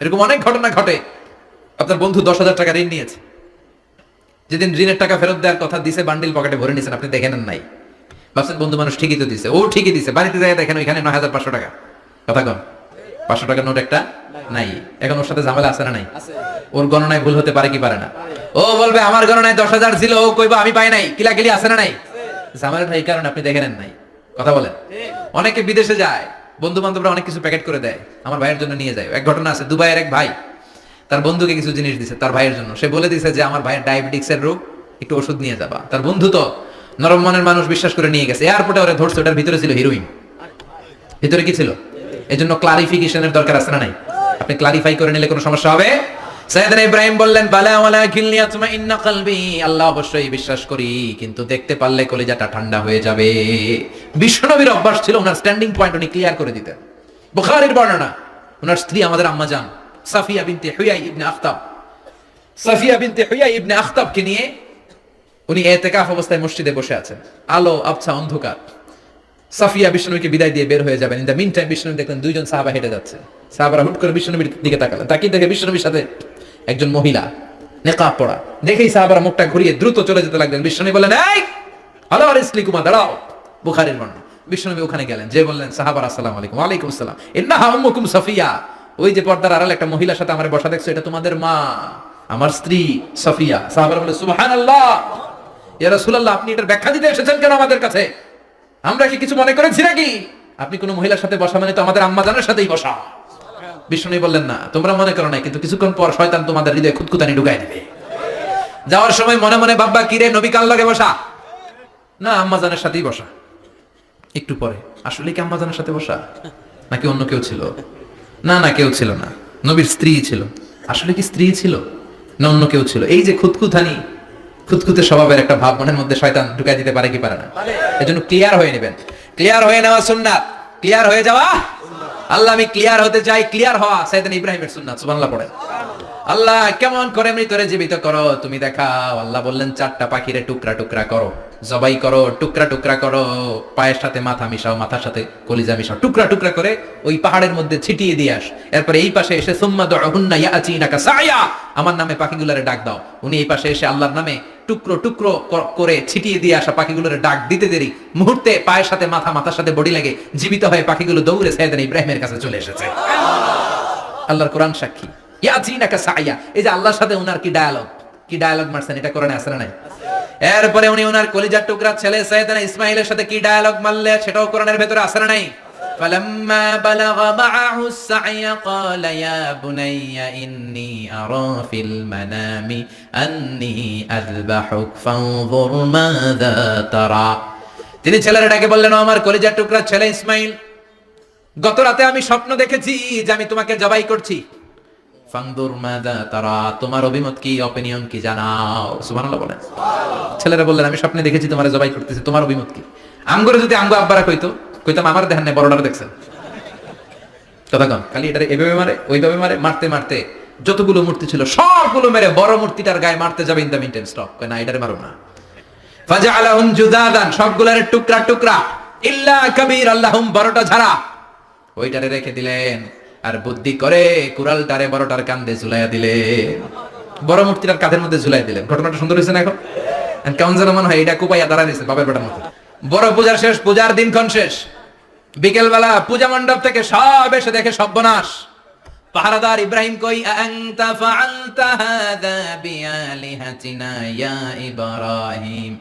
এরকম অনেক ঘটনা ঘটে। আপনার বন্ধু 10,000 টাকা ঋণ নিয়েছে, যেদিন ঋণের টাকা ফেরত দেওয়ার কথা দিছে, বান্ডিল পকেটে ভরে নিয়েছেন, আপনি দেখে নেন নাই। ভাবছেন বন্ধু মানুষ, ঠিকই তো দিছে, ও ঠিকই দিছে। বাড়িতে যায় দেখেন ওইখানে 9,500 টাকা। কথা কন, 500 টাকার নোট একটা নাই। এখন ওর সাথে ঝামেলা আছে না নাই? ওর গণনায় ভুল হতে পারে কি পারে না? ও বলবে আমার গণনায় 10,000 ছিল, ও কইবা আমি পাই নাই। কিলাকিলি আছে না নাই? ঝামেলাটা এই কারণে আপনি দেখে নেন নাই। কথা বলেন। অনেকে বিদেশে যায়, বন্ধু বান্ধবরা অনেক কিছু প্যাকেট করে দেয়, আমার ভাইয়ের জন্য নিয়ে যায়। এক ঘটনা আছে, দুবাইয়ের এক ভাই তার বন্ধুকে কিছু জিনিস দিছে তার ভাইয়ের জন্য। সে বলে দিছে যে আমার ভাইয়ের ডায়াবেটিক্সের রোগ, একটু ওষুধ নিয়ে যাবা। তার বন্ধু তো নরম মনের মানুষ, বিশ্বাস করে নিয়ে গেছে। এয়ারপোর্টে ওরা ধরছে, ওটার ভিতরে ছিল হিরোইন। ভিতরে কি ছিল? এজন্য ক্লারিফিকেশনের দরকার আছে না নাই? আপনি ক্লারিফাই করে নিলে কোনো সমস্যা হবে? সাইয়েদনা ইব্রাহিম বললেন, বালা ওয়ালাকিন লিয়াতমাইন্না কলবি, আল্লাহ অবশ্যই বিশ্বাস করি, কিন্তু দেখতে পারলে কলিজাটা ঠান্ডা হয়ে যাবে। বিশ্বনবীর অভ্যাস ছিল, ওনার স্ট্যান্ডিং পয়েন্ট উনি ক্লিয়ার করে দিতেন। বুখারীর বর্ণনা, ওনার স্ত্রী আমাদের আম্মা জান সাফিয়া বিনতে হুয়াই ইবনে আখতাব, সাফিয়া বিনতে হুয়াই ইবনে আখতাবকে নিয়ে উনি ইতিকাফ অবস্থায় মসজিদে বসে আছেন। আলো আবছা অন্ধকার। সাফিয়া বিশ্বনবীকে বিদায় দিয়ে বের হয়ে যাবেন। ইন দ্য মিন টাইম বিশ্বনবী দেখলেন দুইজন সাহাবা হেঁটে যাচ্ছে। সাহাবারা হুট করে বিশ্বনবীর দিকে তাকালেন। তাকিয়ে দেখে বিশ্বনবীর সাথে একজন মহিলা, নেকাব পরা। দেখেই সাহাবারা মুখটা ঘুরিয়ে দ্রুত চলে যেতে লাগলেন। বিশ্বনবী বললেন, এই হ্যালো আরিসলিকুমা, দাঁড়াও। বুখারীর বর্ণনা। বিশ্বনবী ওখানে গেলেন, যে বললেন, সাহাবারা আসসালামু আলাইকুম। ওয়ালাইকুম আসসালাম। ইন্নাহা উম্মুকুম সাফিয়া, ওই যে পর্দার আড়ালে একটা মহিলার সাথে আমার বসা দেখছো, এটা তোমাদের মা, আমার স্ত্রী সাফিয়া। সাহাবারা বলে, সুবহানাল্লাহ, ইয়া রাসূলুল্লাহ, আপনি এটার ব্যাখ্যা দিতে এসেছেন কেন আমাদের কাছে? আমরা কি কিছু মনে করেছি নাকি? আপনি কোন মহিলার সাথে বসা মানে তো আমাদের আম্মা জানের সাথেই বসা। বিষ্ণু বললেন, না, তোমরা মনে করো না, কিন্তু কিছুক্ষণ পর শয়তান তোমাদের হৃদয়ে খুঁতখুঁতানি ঢুকাই দিবে। যাওয়ার সময় মনে মনে ভাববা, কিরে নবী কার লগে বসা? না, আম্মা জানের সাথেই বসা। একটু পরে, আসলে কি আম্মা জানের সাথে বসা, নাকি অন্য কেউ ছিল? না না, কেউ ছিল না, নবীর স্ত্রী ছিল। আসলে কি স্ত্রী ছিল না অন্য কেউ ছিল? এই যে খুঁতখুঁতানি, খুঁতখুঁতে স্বভাবের একটা ভাব মনের মধ্যে শয়তান ঢুকাই দিতে পারে কি পারে না? এজন্য ক্লিয়ার হয়ে নেবেন। ক্লিয়ার হয়ে নেওয়া সুন্নাত, ক্লিয়ার হয়ে যাওয়া। আল্লাহ, আমি ক্লিয়ার হতে চাই, ক্লিয়ার হওয়া সাইয়েদনা ইব্রাহিমের সুন্নাত। সুবহানাল্লাহ পড়েন। আল্লাহ, কেমন করে মৃতরে জীবিত করো তুমি দেখাও। আল্লাহ বললেন, 4টা পাখিরে টুকরা টুকরা করো, জবাই করো, টুকরা টুকরা করো, পায়ের সাথে মাথা মিশাও, মাথার সাথে কলিজা মিশাও, টুকরা টুকরা করে ওই পাহাড়ের মধ্যে ছিটিয়ে দিয়ে আস। এরপরে এই পাশে এসে সুম্মা দুহুন্না ইয়াতিনাকা সায়া, আমার নামে পাখিগুলোরে ডাক দাও। উনি এই পাশে এসে আল্লাহর নামে টুকরো টুকরো করে ছিটিয়ে দিয়ে আসা পাখিগুলোরে ডাক দিতে দেরি মুহূর্তে পায়ের সাথে মাথা, মাথার সাথে বডি লাগে জীবিত হয়ে পাখিগুলো দৌড়ে সাইয়েদনা ইব্রাহিমের কাছে চলে এসেছে। আল্লাহর কোরআন সাক্ষী। ইয়াতিনাকা সায়া, এই যে আল্লাহর সাথে উনার কি ডায়ালগ মারছেন, এটা কোরআনে আছে না নাই? এরপরে উনি ওনার কলিজার টুকরা ছেলে সাইয়েদনা ইসমাঈলের সাথে কি ডায়ালগ মারলে, সেটাও কোরআনের ভেতরে আছে না নাই? فلما بلغ معه السعي قال يا بني إني أرى في المنام أني أذبحك فانظر ماذا ترى। তিনি ছেলের ডাকে বললেন, আমার কলিজার টুকরা ছেলে ইসমাঈল, গত রাতে আমি স্বপ্ন দেখেছি যে আমি তোমাকে জবাই করছি। ফাংদুর মাযা তারা, তোমার অভিমত কি, অপিনিয়ন কি জানাও। সুবহানাল্লাহ বলেন। ছেলেরা বললেন আমি স্বপ্নে দেখেছি তোমারে জবাই করতেছি, তোমার অভিমত কি? আমগরে যদি আমগো আব্বারা কইতাম আমার দেখেন না, বড়টারে দেখছেন। কথা কন, খালি এটা এভাবে মারে ওইভাবে মারে, মারতে মারতে যতগুলো মূর্তি ছিল সবগুলো মেরে বড় মূর্তিটার গায়ে মারতে যাবে, ইন দ্য মিনটেন স্টপ, কয় না এটারে মারো না। ফাজআলাহুম জুদাদান, সবগুলোরে টুকরা টুকরা, ইল্লা কাবীর আল্লাহুম, বড়টা ছাড়া ওইটারে রেখে দিলেন। আর বুদ্ধি করে কুড়ালটারে বড়টার কাঁধে ঝুলাইয়া দিলেন, বড় মূর্তিটার কাঁধের মধ্যে ঝুলাই দিলেন। ঘটনাটা সুন্দর হয়েছে না? এখন কেমন যেন মনে হয় এটা কুপাইয়া দাঁড়া দিয়েছে বাপের বেটার মতো। বড় পূজার শেষ, পূজার দিনক্ষণ শেষ, বিকেল বেলা পূজা মণ্ডপ থেকে সব এসে দেখে সর্বনাশ। পাহারাদার ইব্রাহিম কই, আনতা ফাআলতা হাযা বিআলিহাতিনা ইয়া ইব্রাহিম।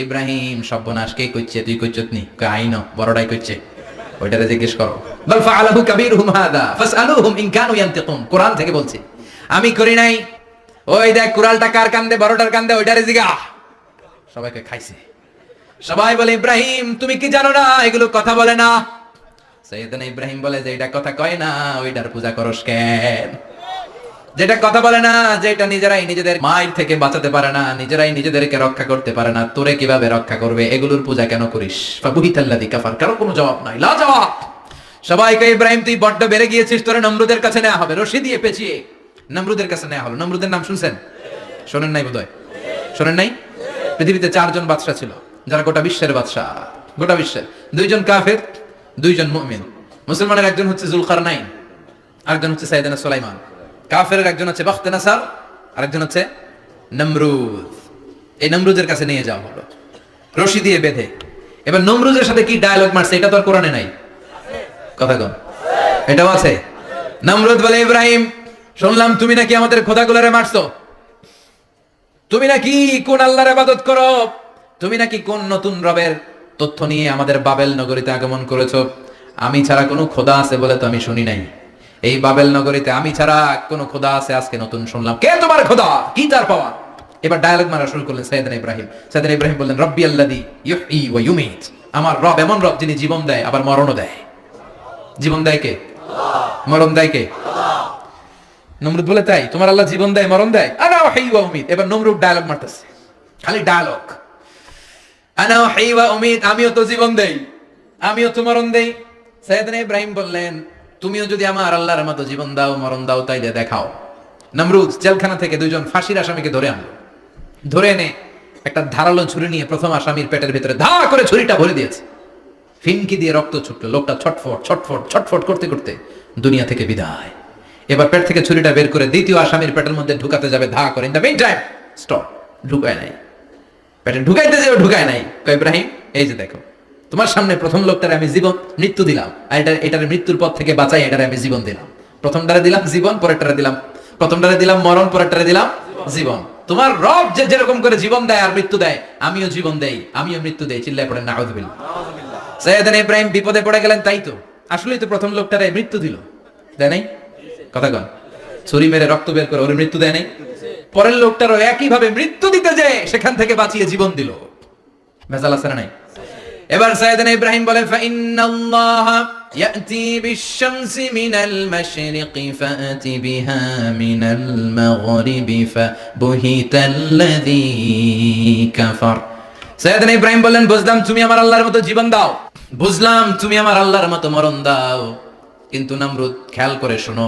ইব্রাহিম, সর্বনাশ কে কইছে? তুই কইছতনি? কই আইনো, বড়টাই কইছে, ওইটারে জিজ্ঞেস করো। বাল ফাআলাহু কাবীরুহুম হাযা ফাসআলুহুম ইন কানু ইয়ানতিকুন। কোরআন থেকে বলছি, আমি করি নাই। ওই দেখ কুড়ালটা কার কান্দে, বড়টার কান্দে, ওইটারে জিগা। সবাইকে খাইছে। সবাই বলে ইব্রাহিম তুমি কি জানো না এগুলো কথা বলে না? সাইয়েদনা ইব্রাহিম বলে যে এটা কথা কয় না, ওইটার পূজা করস কেন? যেটা কথা বলে না, যেটা নিজেরাই নিজেদের মায়ের থেকে বাঁচাতে পারে না, নিজেরাই নিজেদেরকে রক্ষা করতে পারে না, তোরে কিভাবে রক্ষা করবে? এগুলোর পূজা কেন করিস? ফাবুহিতাল্লাযী কাফার, কারো কোনো জবাব নাই, লা জবাব। সবাইকে ইব্রাহিম তুই বড্ড বেড়ে গিয়েছিস, তোরে নমরুদের কাছে নেওয়া হবে, রশি দিয়ে পেঁচিয়ে নমরুদের কাছে নেওয়া হলো। নমরুদের নাম শুনছেন? শোনেন নাই বোধহয়, শোনেন নাই? পৃথিবীতে 4 জন বাদশা ছিল যারা গোটা বিশ্বের বাদশা, গোটা বিশ্বের। 2 জন কাফের, 2 জন মুমিন। মুসলমানের একজন হচ্ছে জুলকারনাইন, আরেকজন হচ্ছে সাইয়েদনা সুলাইমান। কাফেরের একজন হচ্ছে বাখতেনাসার, আরেকজন হচ্ছে নমরুদ। এই নমরুদের কাছে নিয়ে যাওয়া হলো রশি দিয়ে বেঁধে। এবার নমরুদের সাথে কি ডায়লগ মারছে এটা তো আর কোরআনে নাই। কথা কন, এটাও আছে। নমরুদ বলে, ইব্রাহিম শুনলাম তুমি নাকি আমাদের খোদাগুলোরে মারছো, তুমি নাকি কোন আল্লাহর ইবাদত করো, তুমি নাকি কোন নতুন রবের তথ্য নিয়ে আমাদের বাবেল নগরীতে আগমন করেছো। আমি ছাড়া কোনো খোদা আছে বলে তো আমি শুনি নাই। এই বাবেল নগরীতে আমি ছাড়া কোনো খোদা আছে আজকে নতুন শুনলাম। কে তোমার খোদা, কি তার পাওয়া? এবার ডায়ালগ মারা শুরু করলেন সাইয়েদনা ইব্রাহিম। সাইয়েদনা ইব্রাহিম বললেন, রব্বি আল্লাযী ইউহয়ী ওয়া ইউমীত, আমার রব এমন রব যিনি জীবন দেয় আবার মরণও দেয়। জীবন দেয় কে? আল্লাহ। মরণ দেয় কে? আল্লাহ। নমরুদ বলে, তাই তোমার আল্লাহ জীবন দেয় মরণ দেয়? আনা উহয়ী ওয়া উমীত। এবার নমরুদ ডায়ালগ মারতেছে, খালি ডায়ালগ। আনা উহয়ী ওয়া উমীত, আমিও তো জীবন দেই, আমিও তো মরণ দেই। সাইয়েদনা ইব্রাহিম বললেন, তুমিও যদি আমার আল্লাহর মতো জীবন দাও মরণ দাও তাইলে দেখাও। নমরুদ জেলখানা থেকে 2 জন ফাঁসির আসামিকে ধরে আনলো। ধরে এনে একটা ধারালো ছুরি নিয়ে প্রথম আসামির পেটের ভিতরে ধা করে ছুরিটা ভরে দিয়েছে। ফিনকি দিয়ে রক্ত ছুটলো, লোকটা ছটফট ছটফট ছটফট করতে করতে দুনিয়া থেকে বিদায়। এবার পেট থেকে ছুরিটা বের করে দ্বিতীয় আসামির পেটের মধ্যে ঢুকাতে যাবে ধা করে। In the mean time stop, ঢুকায় নাই। পেটে ঢুকাইতে যাবে, ঢুকায় নাই। কয়, ইব্রাহিম এই যে দেখো, তোমার সামনে প্রথম লোকটারে আমি জীবন মৃত্যু দিলাম, আর এটার মৃত্যুর পথ থেকে বাঁচাই এটারে আমি জীবন দিলাম। প্রথমটারে দিলাম জীবন, পরেরটারে দিলাম, প্রথমটারে দিলাম মরণ, পরেরটারে দিলাম জীবন। তোমার রব যে যেরকম করে জীবন দেয় আর মৃত্যু দেয়, আমিও জীবন দেই, আমিও মৃত্যু দেই। চিল্লায় পড়েন নাউযুবিল্লাহ। সাইয়েদনা ইব্রাহিম বিপদে পড়ে গেলেন। তাই তো, আসলেই তো প্রথম লোকটারে মৃত্যু দিল, দেয় নাই? কথা কন, ছুরি মেরে রক্ত বের করে ওর মৃত্যু দেয় নাই? পরের লোকটারও একই ভাবে মৃত্যু দিতে যে সেখান থেকে বাঁচিয়ে জীবন দিল। ভেজাল আছে না নাই? এবার সাইয়েদনা ইব্রাহিম বলেন, ফাইন্নাল্লাহা ইয়াতি বিশ-শামসি মিনাল মাশরিকি ফাআতি বিহা মিনাল মাগরিবি ফাবুহিতাল্লাযী কাফার। সাইয়েদনা ইব্রাহিম বললেন, বুঝলাম তুমি আমার আল্লাহর মতো জীবন দাও, বুঝলাম তুমি আমার আল্লাহর মতো মরণ দাও, কিন্তু নমরুদ খেয়াল করে শোনো,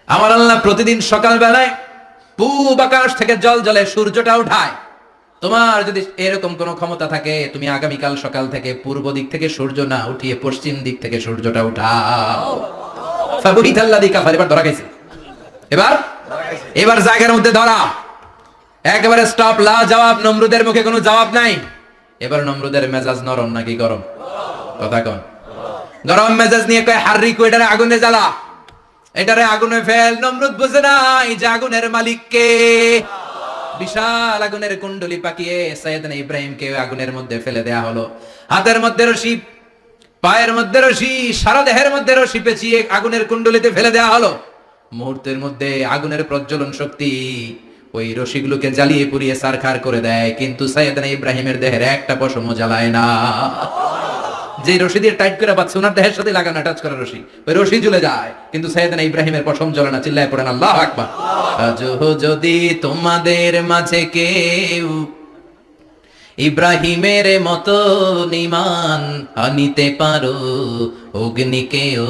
আমার আল্লাহ প্রতিদিন সকাল বেলায় পূব আকাশ থেকে জল জলে সূর্যটা উঠায়। তোমার যদি এরকম কোন ক্ষমতা থাকে, তুমি আগামীকাল সকাল থেকে পূর্ব দিক থেকে সূর্য না উঠিয়ে পশ্চিম দিক থেকে সূর্যটা উঠাও। ফাবুহিতাল্লাযী কাফার। এবার ধরা গেছে, এবার জায়গার মধ্যে ধরা, একেবারে স্টপ, লা জবাব। নমরুদের মুখে কোনো জবাব নাই। এবার নমরুদের মেজাজ নরম নাকি গরম? কথা কন। গরম মেজাজ নিয়ে কয়, হাররিকু, এটারে আগুনে জ্বালা, এটারে আগুনে ফেল। নমরুদ বুঝে নাই যে আগুনের মালিক কে। বিশাল আগুনের কুণ্ডলি পাকিয়ে সাইয়েদনা ইব্রাহিমকে আগুনের মধ্যে ফেলে দেয়া হলো। হাতের মধ্যে রশি, পায়ের মধ্যে রশি, সারা দেহের মধ্যে রশি পেঁচিয়ে আগুনের কুণ্ডলিতে ফেলে দেয়া হলো। মুহূর্তের মধ্যে আগুনের প্রজ্বলন শক্তি ওই রশিগুলোকে জ্বালিয়ে পুড়িয়ে ছারখার করে দেয়, কিন্তু সাইয়েদনা ইব্রাহিমের দেহের একটা পশমও জ্বালায় না। যে রশি দিয়ে টাইট করে বাঁধছে ওনার দেহের সাথে লাগানো টাচ করা রশি, ওই রশি ঝুলে যায়, কিন্তু সাইয়েদনা ইব্রাহিমের পশম জ্বলে না। চিল্লায় পড়েন আল্লাহু আকবার। আজও যদি তোমাদের মাঝে কেউ ইব্রাহিমের মতো ঈমান আনিতে পারো, অগ্নিকেও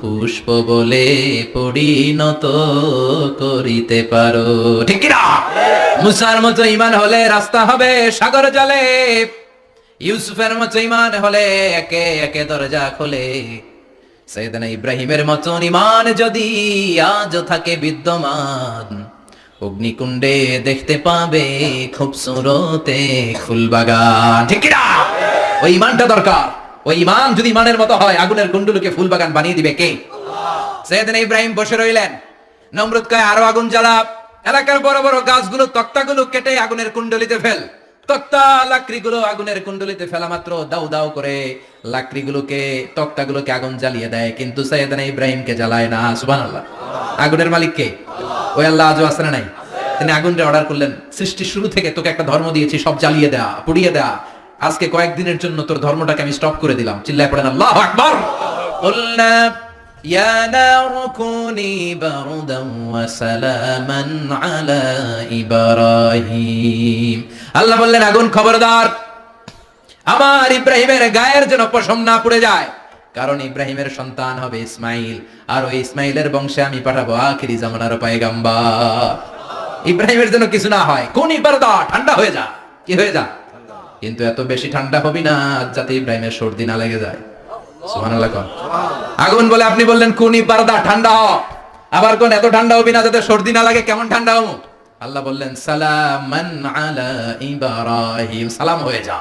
পুষ্প বলে পরিণত করিতে পারো। ঠিক কি না? মুসার মতো ঈমান হলে রাস্তা হবে সাগর জলে, ইউসুফের মতো ঈমান হলে একে একে দরজা খোলে। সাইয়েদনা ইব্রাহিমের মতো ঈমান যদি আজও থাকে বিদ্যমান, অগ্নিকুণ্ডে দেখতে পাবে খুবসুরতে ফুলবাগান। ঠিক না? ওই ঈমানটা দরকার। ওই ঈমান যদি ঈমানের মতো হয়, আগুনের কুণ্ডুলকে ফুলবাগান বানিয়ে দিবে কে? সাইয়েদনা ইব্রাহিম বসে রইলেন। নমরুদ কয় আরো আগুন জ্বালা, এলাকার বড় বড় গাছগুলো তক্তাগুলো কেটে আগুনের কুণ্ডলিতে ফেল। তক্তা লাকড়িগুলো আগুনের কুণ্ডলিতে ফেলা মাত্র দাউ দাউ করে লাকড়িগুলোকে তক্তাগুলোকে আগুন জ্বালিয়ে দেয়, কিন্তু সাইয়েদনা ইব্রাহিমকে জ্বালায় না। সুবহানাল্লাহ। আগুনের মালিক কে? ওই আল্লাহ আজও আছে না নাই? তিনি আগুনটা অর্ডার করলেন, সৃষ্টির শুরু থেকে তোকে একটা ধর্ম দিয়েছি, সব জ্বালিয়ে দেয়া, পুড়িয়ে দেয়া, আজকে কয়েকদিনের জন্য তোর ধর্মটাকে আমি স্টপ করে দিলাম। চিল্লায় পড়েন আল্লাহু আকবার। কুলনা ইয়া নারু কুনি বারদান ওয়া সালামান আলা ইব্রাহিম। আল্লাহ বললেন আগুন খবরদার, আমার ইব্রাহিমের গায়ের যেন পশম না পুড়ে যায়, কারণ ইব্রাহিমের সন্তান হবে ইসমাইল, আর ওই ইসমাইলের বংশে আমি পাঠাবো আখিরি জামানার পয়গম্বর। ইব্রাহিমের যেন কিছু না হয়। কোন ইবারদা, ঠান্ডা হয়ে যা। কি হয়ে যা? কিন্তু এত বেশি ঠান্ডা হবি না যাতে ইব্রাহিমের সর্দি না লেগে যায়। সুবহানাল্লাহ। আগুন বলে আপনি বললেন কোন ইবারদা, ঠান্ডা হ। আবার কোন এত ঠান্ডা হবি না যাতে সর্দি না লাগে। কেমন ঠান্ডা হবো? আল্লাহ বললেন সালামান আলা ইব্রাহিম, সালাম হয়ে যা,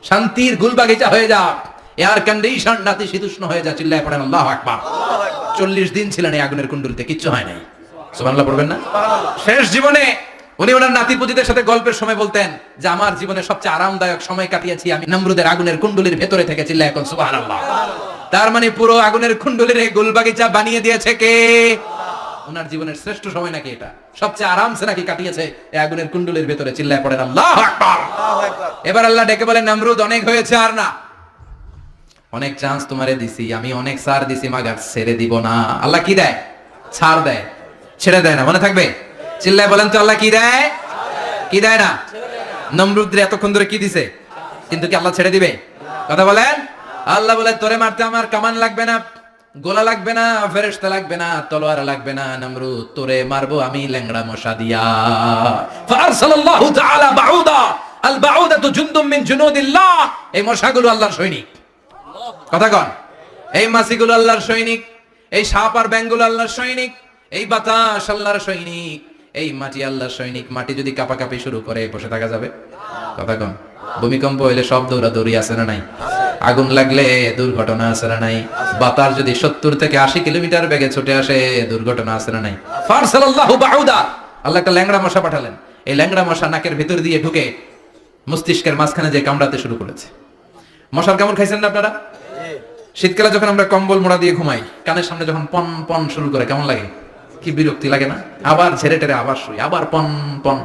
শান্তির গুলবাগিচা হয়ে যা, এয়ার কন্ডিশন নাতিশীতোষ্ণ হয়ে যা। চিল্লায় পড়েন আল্লাহু আকবার। 40 দিন ছিলেন এই আগুনের কুণ্ডলিতে, কিচ্ছু হয় নাই। সুবহানাল্লাহ পড়বেন না? শেষ জীবনে উনি ওনার নাতিপুতিদের সাথে গল্পের সময় বলতেন যে আমার জীবনে সবচেয়ে আরামদায়ক সময় কাটিয়েছি আমি নমরুদের আগুনের কুণ্ডলির ভেতরে থেকে। চিল্লায় এখন সুবহানাল্লাহ। তার মানে পুরো আগুনের কুণ্ডলির এই গুলবাগিচা বানিয়ে দিয়েছে কে? ওনার জীবনের শ্রেষ্ঠ সময় নাকি এটা? সবচেয়ে আরামসে নাকি কাটিয়েছে এই আগুনের কুণ্ডলির ভেতরে? চিল্লায় পড়েন আল্লাহু আকবার। এবার আল্লাহ ডেকে বলেন নমরুদ অনেক হয়েছে, আর না, অনেক চান্স তোমারে দিছি আমি, অনেক ছাড় দিছি, মাগার ছেড়ে দিব না। আল্লাহ কি দেয়? ছাড় দেয়, ছেড়ে দেয় না। মনে থাকবে? চিল্লায় বলেন তো আল্লাহ কি দেয়? কি দেয় না? নমরুদ এতক্ষণ ধরে কি দিছে, কিন্তু কি আল্লাহ ছেড়ে দিবে? কথা বলেন। আল্লাহ বলে তোরে মারতে আমার কামান লাগবে না, গোলা লাগবে না, ফেরেশতা লাগবে না, তলোয়ার লাগবে না। নমরুদ তোরে মারবো আমি ল্যাংড়া মশা দিয়া। ফারসালাল্লাহু তাআলা বাউদা, আল বাউদাতু জুনদুম মিন জুনুদিল্লাহ। এই মশাগুলো আল্লাহর সৈনিক। কথা কন। এই মাছিগুলো আল্লাহর সৈনিক, এই সাপ আর ব্যাঙগুলো আল্লাহর সৈনিক, এই বাতাস আল্লাহর সৈনিক, এই মাটি আল্লাহর সৈনিক। মাটি যদি কাঁপাকাঁপি শুরু করে বসে থাকা যাবে? কথা কন। ভূমিকম্প হইলে সব দৌড়াদৌড়ি আছে না নাই? আগুন লাগলে দুর্ঘটনা আছে না নাই? বাতাস যদি 70 থেকে 80 কিলোমিটার বেগে ছুটে আসে দুর্ঘটনা আছে না নাই? ফারসালাল্লাহু বাউদা, আল্লাহ একটা ল্যাংড়া মশা পাঠালেন। এই ল্যাংড়া মশা নাকের ভিতর দিয়ে ঢুকে মস্তিষ্কের মাঝখানে যে কামড়াতে শুরু করেছে। মশার কামড় খাইছেন না আপনারা? শীতকালে যখন আমরা কম্বল মোড়া দিয়ে ঘুমাই, কানের সামনে যখন পন পন শুরু করে কেমন লাগে? কি বিরক্তি লাগে না? আবার ঝেড়ে টেরে আবার শুই, আবার পন পন।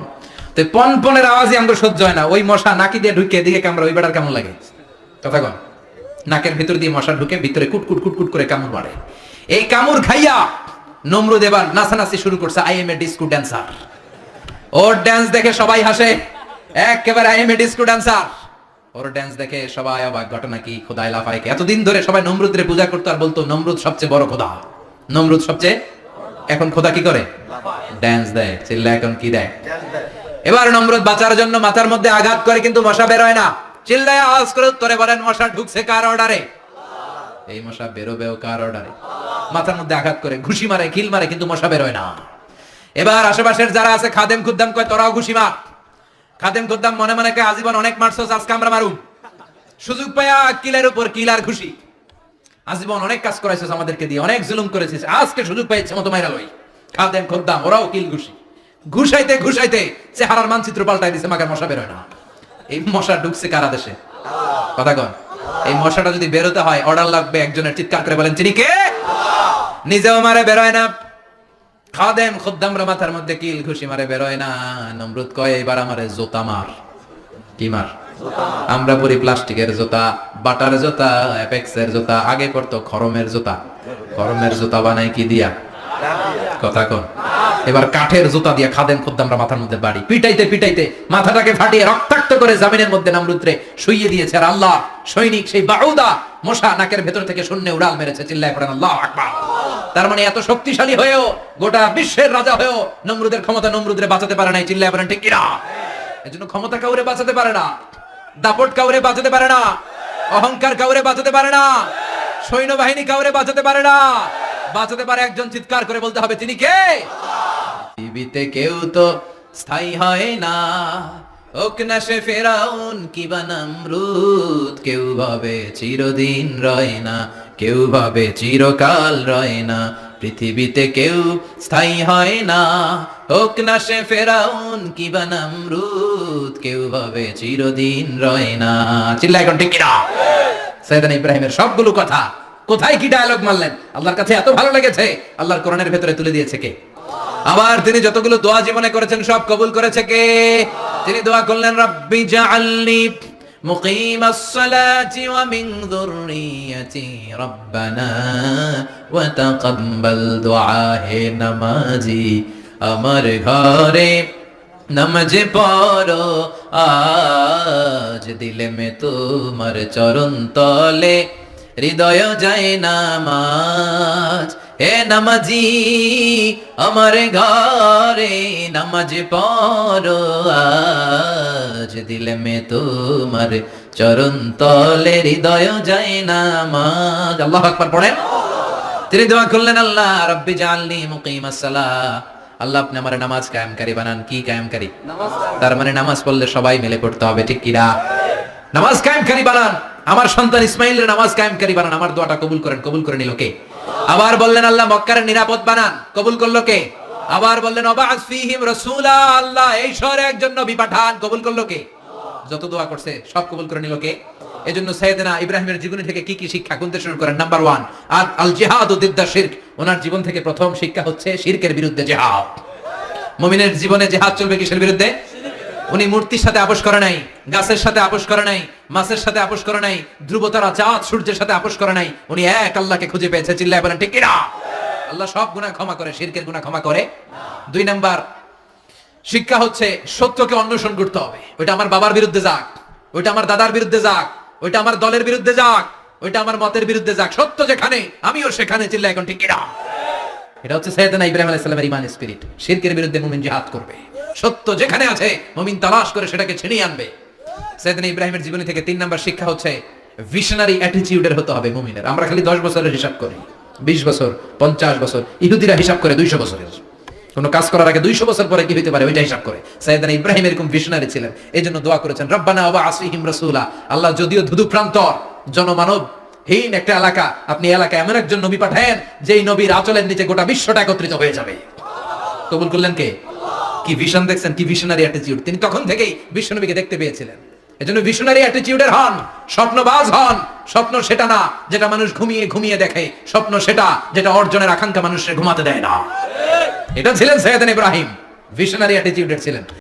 তো পন পনের আওয়াজই আমাদের সহ্য হয় না। ওই মশা নাকি দিয়ে ঢুকে দিকে কামড়া, ওই বেটার কেমন লাগে? কথা কন। নাকের ভিতর দিয়ে মশা ঢুকে ভিতরে কুটকুট কুটকুট করে কামড় মারে। এই কামড় খাইয়া নমরুদ এবার নাচানাচি শুরু করছে। I M A disco dancer. Or dance দেখে সবাই হাসে, একেবারে I M A disco dancer. Or dance দেখে সবাই অবাক। ঘটনা কি? খোদাই লাফায়। এতদিন ধরে সবাই নমরুদের পূজা করতো আর বলতো নমরুদ সবচেয়ে বড় খোদা, নমরুদ সবচেয়ে। এখন খোদা কি করে? ড্যান্স দেয়। চিল্লা এখন কি দেয়? এবার নমরুদ বাঁচার জন্য মাথার মধ্যে আঘাত করে, কিন্তু মশা বের হয় না। চিল্লায় আওয়াজ করে উত্তরে বলেন মশা ঢুকছে কার অর্ডারে? এই মশা বেরোবেও কার অর্ডারে? মাথার মধ্যে আঘাত করে ঘুষি মারে, কিল মারে, কিন্তু মশা বের হয় না। এবার আশেপাশের যারা আছে খাদেম খুদ্দাম কয় তোরাও ঘুষি মার। খাদেম খুদ্দাম মনে মনে কয় আজীবন অনেক মারছস, আজকে আমরা মারুম। সুযোগ পায়া কিলের উপর কিল আর ঘুষি। আজীবন অনেক কাজ করাইছিস আমাদেরকে দিয়ে, অনেক জুলুম করেছিস, আজকে সুযোগ পাইছে মতো মাইরা লই। খাদেম খুদ্দাম ওরাও কিল ঘুষি। ঘুষাইতে ঘুষাইতে চেহারার মানচিত্র পাল্টাই দিছে, মাগার মশা বের হয় না। এই মশা ঢুকছে কারা দেশে? কথা কন। এই মশাটা যদি বেরোতে হয় অর্ডার লাগবে একজনের। চিৎকার করে বলেন তিনি কে? নিজেও মারে, বের হয় না। খাদেম খুদ্দামরা মাথার মধ্যে কিল ঘুষি মারে, বের হয় না। নমরুদ কয় এবার আমারে জোতা মার। কি মার? আমরা পরি প্লাস্টিকের জোতা, বাটার জুতা, অ্যাপেক্সের জুতা, আগে পড়তো খরমের জুতা। খরমের জুতা বানাই কি দিয়া? কথা কোন? এবার কাঠের জুতা দিয়ে খাদেম খুদ্দামরা মাথার মধ্যে বাড়ি পিটাইতে পিটাইতে মাথাটাকে ফাটিয়ে রক্তাক্ত করে জামিনের মধ্যে নামরুদ্রে শুইয়ে দিয়েছে। আর আল্লাহ সৈনিক সেই বাউদা মশা নাকের ভেতর থেকে শূন্যে উড়াল মেরেছে। চিল্লায় পড়েন আল্লাহু আকবার। তার মানে এত শক্তিশালী হয়েও, গোটা বিশ্বের রাজা হয়েও নমরুদের ক্ষমতা নমরুদরে বাঁচাতে পারে নাই। চিল্লায় পড়েন ঠিক কিনা? এজন্য ক্ষমতা কাউরে বাঁচাতে পারে না, দাপট কাউরে বাঁচাতে পারে না, অহংকার কাউরে বাঁচাতে পারে না, সৈন্যবাহিনী কাউরে বাঁচাতে পারে না। বাঁচাতে পারে একজন, চিৎকার করে বলতে হবে তিনি কে? পৃথিবীতে কেউ তো স্থায়ী হয় না, হোক না সে ফেরাউন কিবা নমরুদ। কেউ ভাবে চিরদিন রয় না, কেউ ভাবে চিরকাল রয় না। পৃথিবীতে কেউ স্থায়ী হয় না, হোক না সে ফেরাউন কিবা নমরুদ। কেউ ভাবে চিরদিন রয় না। চিল্লায় এখন ঠিক কিনা? সাইয়েদনা ইব্রাহিমের সবগুলো কথা কোথায় কি ডায়লগ মারলেন, আল্লাহর কাছে এত ভালো লেগেছে, আল্লাহর কোরআনের ভেতরে তুলে দিয়েছে কে? আবার তিনি যতগুলো দোয়া জীবনে করেছেন সব কবুল করেছে কে? তিনি দোয়া করলেন রব্বি জাআলনি মুকিমাস সালাতি ওয়া মিন যুররিয়াতি রব্বানা ওয়া তাকাব্বাল দুআ। হে নামাজি, আমার ঘরে নামাজ পড়ো আজ, দিলে মে তোমার চরণ তলে হৃদয় যায় নামাজ। হে নামাজি, আমার ঘরে নামাজ পড়ো আজ, দিলে মে তোমার চরণ তলে হৃদয় যায় নামাজ। আল্লাহু আকবার পড়েন। তিনি দোয়া করলেন আল্লাহ রব্বি জাআলনি মুকিমাস সালাহ, আল্লাহ আপনি আমার নামাজ কায়েমকারী বানান। কি কায়েমকারী? তার মানে নামাজ পড়লে সবাই মিলে পড়তে হবে, ঠিক কিনা? নামাজ কায়েমকারী বানান, আমার সন্তান ইসমাইলের নামাজ কায়েমকারী বানান। আমার দোয়াটা কবুল করেন। কবুল করে নিল কে? আবার বললেন আল্লাহ মক্কার নিরাপদ বানান। কবুল করলো কে? আবার বললেন ওয়াবা'আস ফীহিম রাসূলা, আল্লাহ এই শহরে একজন নবী পাঠান। কবুল করলো কে? যত দোয়া করছে সব কবুল করে নিল কে? এজন্য সাইয়েদনা ইব্রাহিমের জীবনী থেকে কি কি শিক্ষা গুনতে শুরু করেন? নাম্বার 1, আল জিহাদু দিদ্দা শিরক। ওনার জীবন থেকে প্রথম শিক্ষা হচ্ছে শিরকের বিরুদ্ধে জিহাদ। মুমিনের জীবনে জিহাদ চলবে কিসের বিরুদ্ধে? উনি মূর্তির সাথে আপোষ করে নাই, গাছের সাথে আপোষ করে নাই, মাছের সাথে আপোষ করে নাই, ধ্রুবতারা চাঁদ সূর্যের সাথে আপোষ করে নাই। উনি এক আল্লাহকে খুঁজে পেয়েছে। চিল্লায় বলেন ঠিক কিনা? আল্লাহ সব গুনাহ ক্ষমা করে, শিরকের গুনাহ ক্ষমা করে না। 2 নাম্বার শিক্ষা হচ্ছে সত্যকে অন্বেষণ করতে হবে। ওইটা আমার বাবার বিরুদ্ধে যাক, ওইটা আমার দাদার বিরুদ্ধে যাক, ওইটা আমার দলের বিরুদ্ধে যাক, ওইটা আমার মতের বিরুদ্ধে যাক, সত্য যেখানে আমিও সেখানে। চিল্লায় এখন ঠিক কিনা? এটা হচ্ছে সাইয়েদনা ইব্রাহিম আলাইহিস সালামের ঈমান স্পিরিট। শিরকের বিরুদ্ধে মুমিন জিহাদ করবে, সত্য যেখানে আছে মুমিন তালাশ করে সেটাকে ছিনিয়ে আনবে। সাইয়েদনা ইব্রাহিমের জীবনী থেকে 3 নাম্বার শিক্ষা হচ্ছে ভিশনারি অ্যাটিটিউডের হতে হবে মুমিনের। আমরা খালি 10 বছরের হিসাব করি, 20 বছর, 50 বছর। ইহুদিরা হিসাব করে 200 বছরের। কোন কাজ করার আগে 200 বছর পরে কি হতে পারে ওইটা হিসাব করে। সাইয়েদনা ইব্রাহিম এরকম ভিশনারি ছিলেন, এজন্য দোয়া করেছেন রব্বানা ওয়াবা'আস ফীহিম রাসূলা। আল্লাহ যদিও ধুধু প্রান্তর জনমানব হীন একটা এলাকা, আপনি এলাকায় এমন একজন নবী পাঠায়েন যেই নবীর আঁচলের নিচে গোটা বিশ্বটা একত্রিত হয়ে যাবে। কবুল করলেন কে? কি ভিশন দেখছেন, কি ভিশনারি অ্যাটিটিউড। তিনি তখন থেকেই বিশ্বনবীকে দেখতে পেয়েছিলেন। এজন্য ভিশনারি অ্যাটিটিউডের হন, স্বপ্নবাজ হন। স্বপ্ন সেটা না যেটা মানুষ ঘুমিয়ে ঘুমিয়ে দেখে, স্বপ্ন সেটা যেটা অর্জনের আকাঙ্ক্ষা মানুষের ঘুমাতে দেয় না। এটা ছিলেন সাইয়েদনা ইব্রাহিম, ভিশনারি অ্যাটিটিউডের ছিলেন।